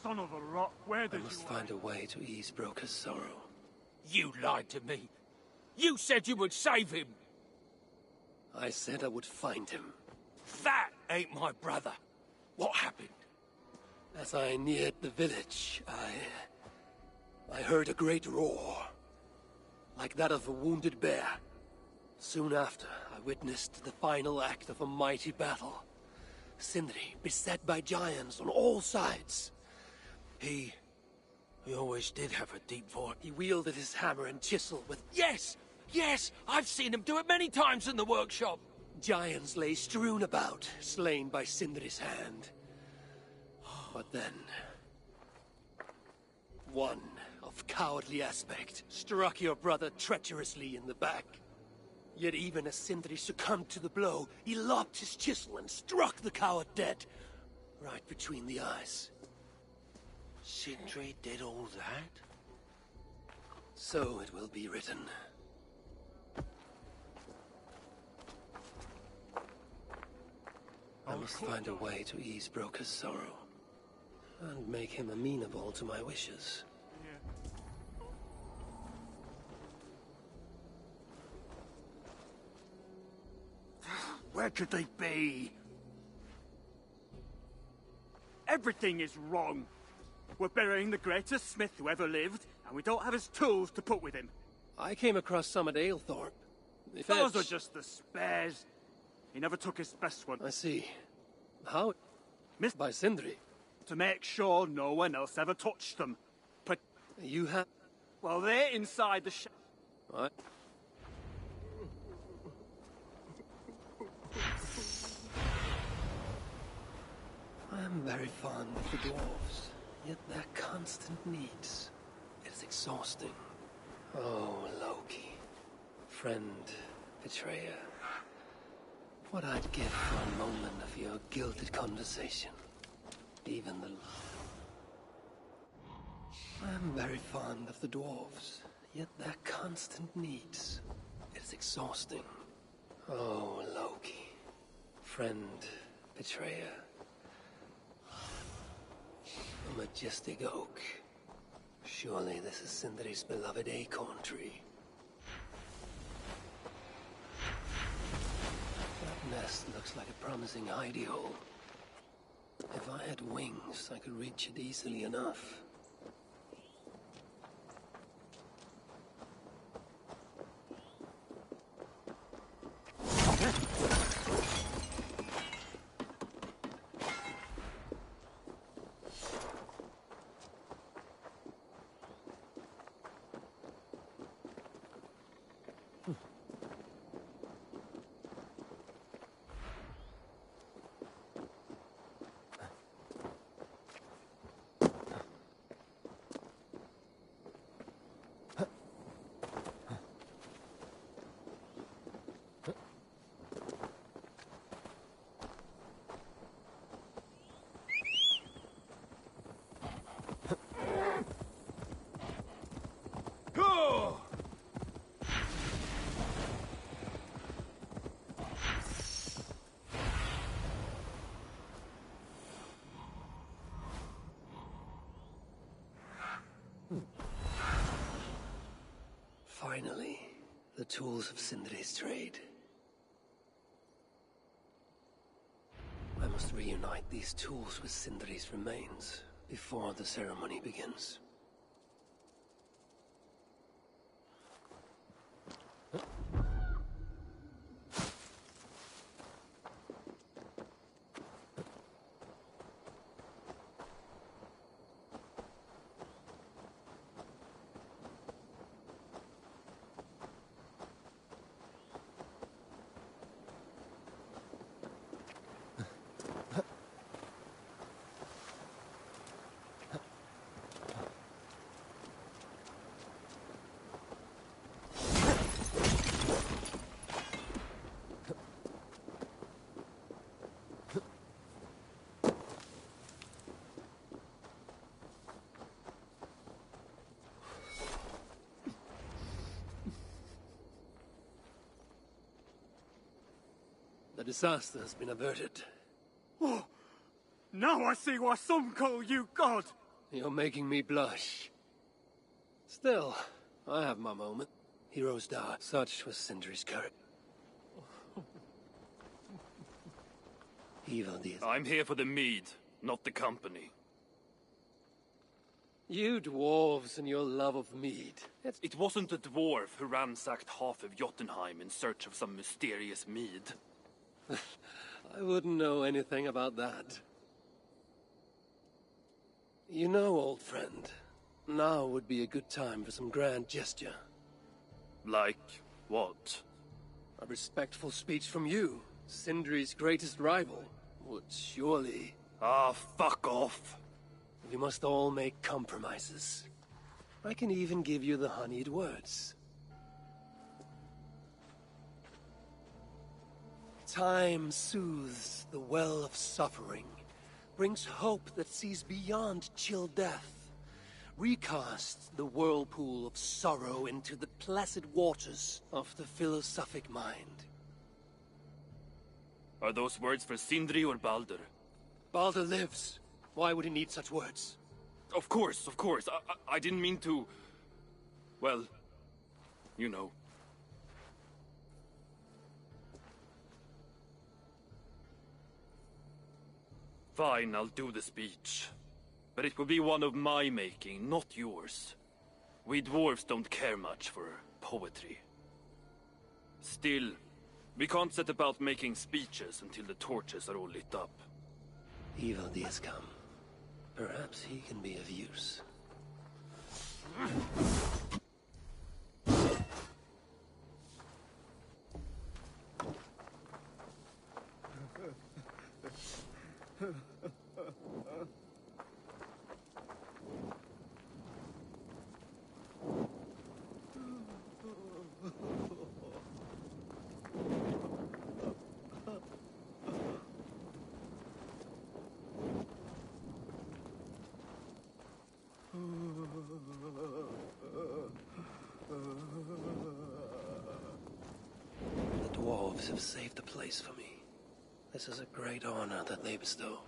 Son of a rock, where did I must find a way to ease Broker's sorrow. You lied to me. You said you would save him. I said I would find him. That ain't my brother. What happened? As I neared the village, I heard a great roar, like that of a wounded bear. Soon after, I witnessed the final act of a mighty battle. Sindri beset by giants on all sides. He always did have a deep voice. He wielded his hammer and chisel with... Yes! Yes, I've seen him do it many times in the workshop. Giants lay strewn about, slain by Sindri's hand. But then... one of cowardly aspect struck your brother treacherously in the back. Yet even as Sindri succumbed to the blow, he lopped his chisel and struck the coward dead, right between the eyes. Sindri did all that? So it will be written. I must find a way to ease Broker's sorrow, and make him amenable to my wishes. Where could they be? Everything is wrong. We're burying the greatest smith who ever lived, and we don't have his tools to put with him. I came across some at Aylthorpe. Those are just the spares. He never took his best one. I see. How? Missed by Sindri? To make sure no one else ever touched them. But you have... Well, they're inside the What? I am very fond of the dwarves, yet their constant needs. It is exhausting. Oh, Loki. Friend, betrayer. What I'd give for a moment of your gilded conversation. Even the... I am very fond of the dwarves, yet their constant needs. It is exhausting. Oh, Loki. Friend, betrayer. A majestic oak. Surely this is Sindri's beloved acorn tree. That nest looks like a promising hidey hole. If I had wings, I could reach it easily enough. Finally, the tools of Sindri's trade. I must reunite these tools with Sindri's remains before the ceremony begins. The disaster has been averted. Oh, now I see why some call you God. You're making me blush. Still, I have my moment. Heroes die. Such was Sindri's courage. Evil deeds. I'm here for the mead, not the company. You dwarves and your love of mead. It wasn't a dwarf who ransacked half of Jotunheim in search of some mysterious mead. I wouldn't know anything about that. You know, old friend, now would be a good time for some grand gesture. Like What? A respectful speech from you, Sindri's greatest rival, would surely... Ah, fuck off. We must all make compromises. I can even give you the honeyed words. Time soothes the well of suffering, brings hope that sees beyond chill death, recasts the whirlpool of sorrow into the placid waters of the philosophic mind. Are those words for Sindri or Baldur? Baldur lives. Why would he need such words? Of course, of course. I didn't mean to... Well, you know. Fine, I'll do the speech. But it will be one of my making, not yours. We dwarves don't care much for poetry. Still, we can't set about making speeches until the torches are all lit up. Evil has come. Perhaps he can be of use. The dwarves have saved the place for me. This is a great honor that they bestow.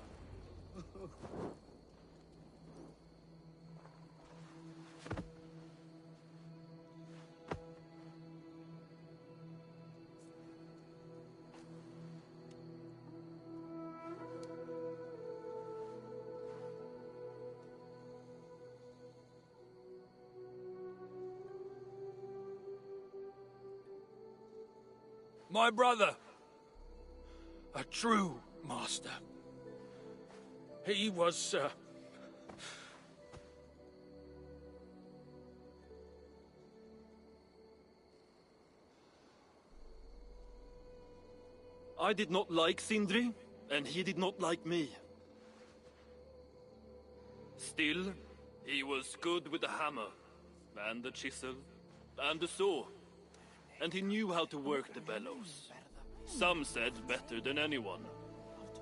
My brother. A true master. He was, I did not like Sindri, and he did not like me. Still, he was good with the hammer, and the chisel, and the saw. And he knew how to work the bellows. Some said better than anyone.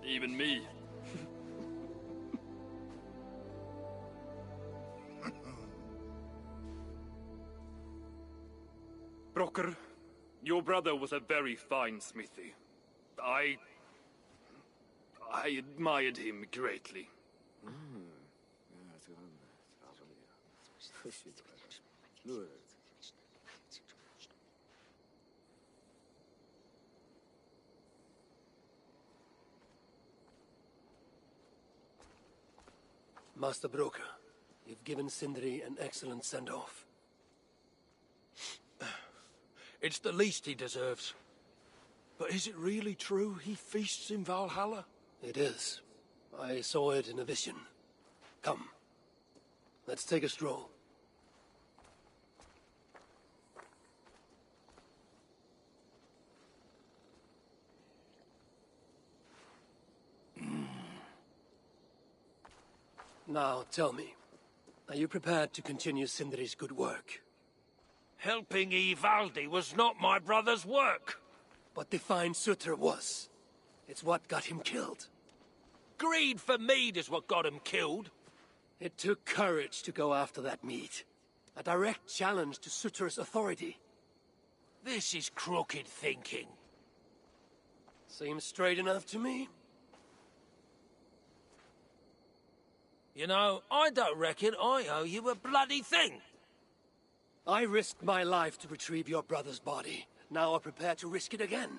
Even me. Brocker, your brother was a very fine smithy. I admired him greatly. Master Broker, you've given Sindri an excellent send-off. it's the least he deserves. But is it really true he feasts in Valhalla? It is. I saw it in a vision. Come. Let's take a stroll. Now, tell me, are you prepared to continue Sindri's good work? Helping Ivaldi was not my brother's work. But to find Sutter was. It's what got him killed. Greed for mead is what got him killed. It took courage to go after that mead. A direct challenge to Sutter's authority. This is crooked thinking. Seems straight enough to me. You know, I don't reckon I owe you a bloody thing. I risked my life to retrieve your brother's body. Now I'm prepared to risk it again.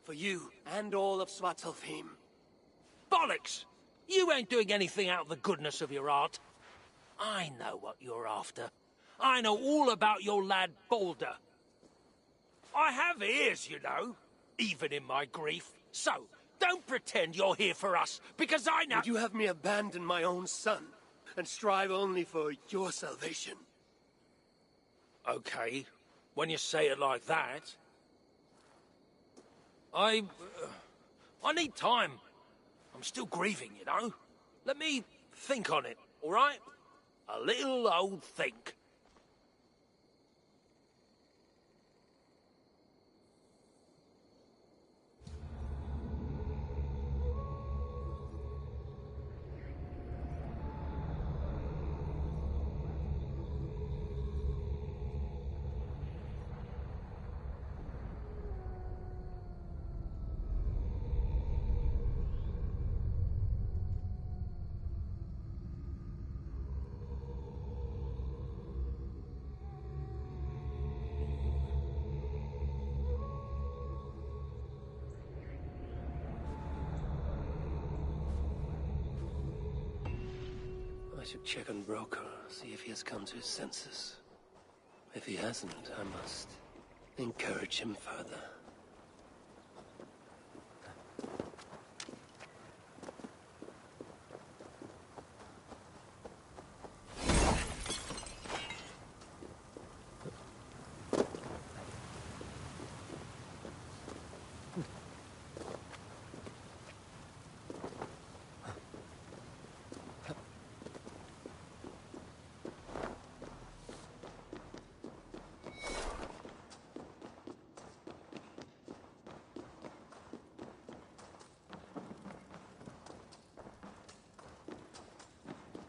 For you and all of Svartalfheim. Bollocks! You ain't doing anything out of the goodness of your heart. I know what you're after. I know all about your lad Baldur. I have ears, you know, even in my grief. So, don't pretend you're here for us, because I know— Would you have me abandon my own son, and strive only for your salvation? Okay, when you say it like that. I need time. I'm still grieving, you know? Let me think on it, all right? A little old think. I should check on Broker, see if he has come to his senses. If he hasn't, I must encourage him further.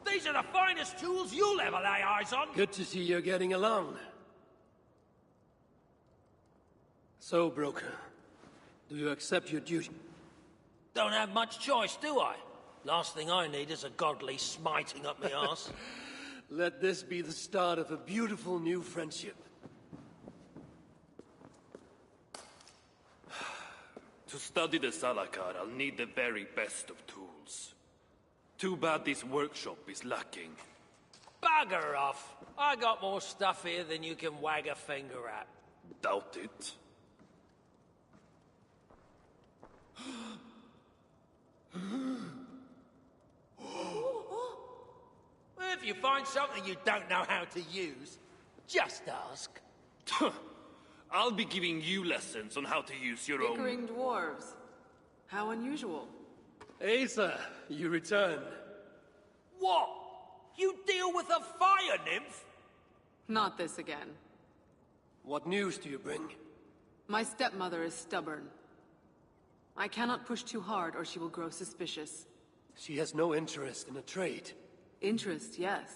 These are the finest tools you'll ever lay eyes on! Good to see you're getting along. So, Broker, do you accept your duty? Don't have much choice, do I? Last thing I need is a godly smiting up my arse. Let this be the start of a beautiful new friendship. To study the Salakar, I'll need the very best of tools. Too bad this workshop is lacking. Bugger off! I got more stuff here than you can wag a finger at. Doubt it. If you find something you don't know how to use, just ask. I'll be giving you lessons on how to use your own... Bickering dwarves. How unusual. Asa, you return. What? You deal with a fire nymph? Not this again. What news do you bring? My stepmother is stubborn. I cannot push too hard or she will grow suspicious. She has no interest in a trade. Interest, yes.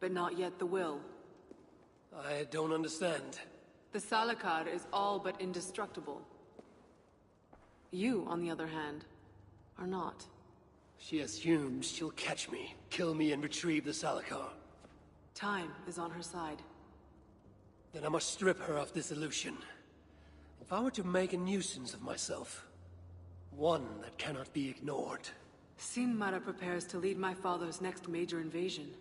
But not yet the will. I don't understand. The Salakar is all but indestructible. You, on the other hand, are not. She assumes she'll catch me, kill me, and retrieve the Salakar. Time is on her side. Then I must strip her of this illusion. If I were to make a nuisance of myself, one that cannot be ignored. Sinmara prepares to lead my father's next major invasion.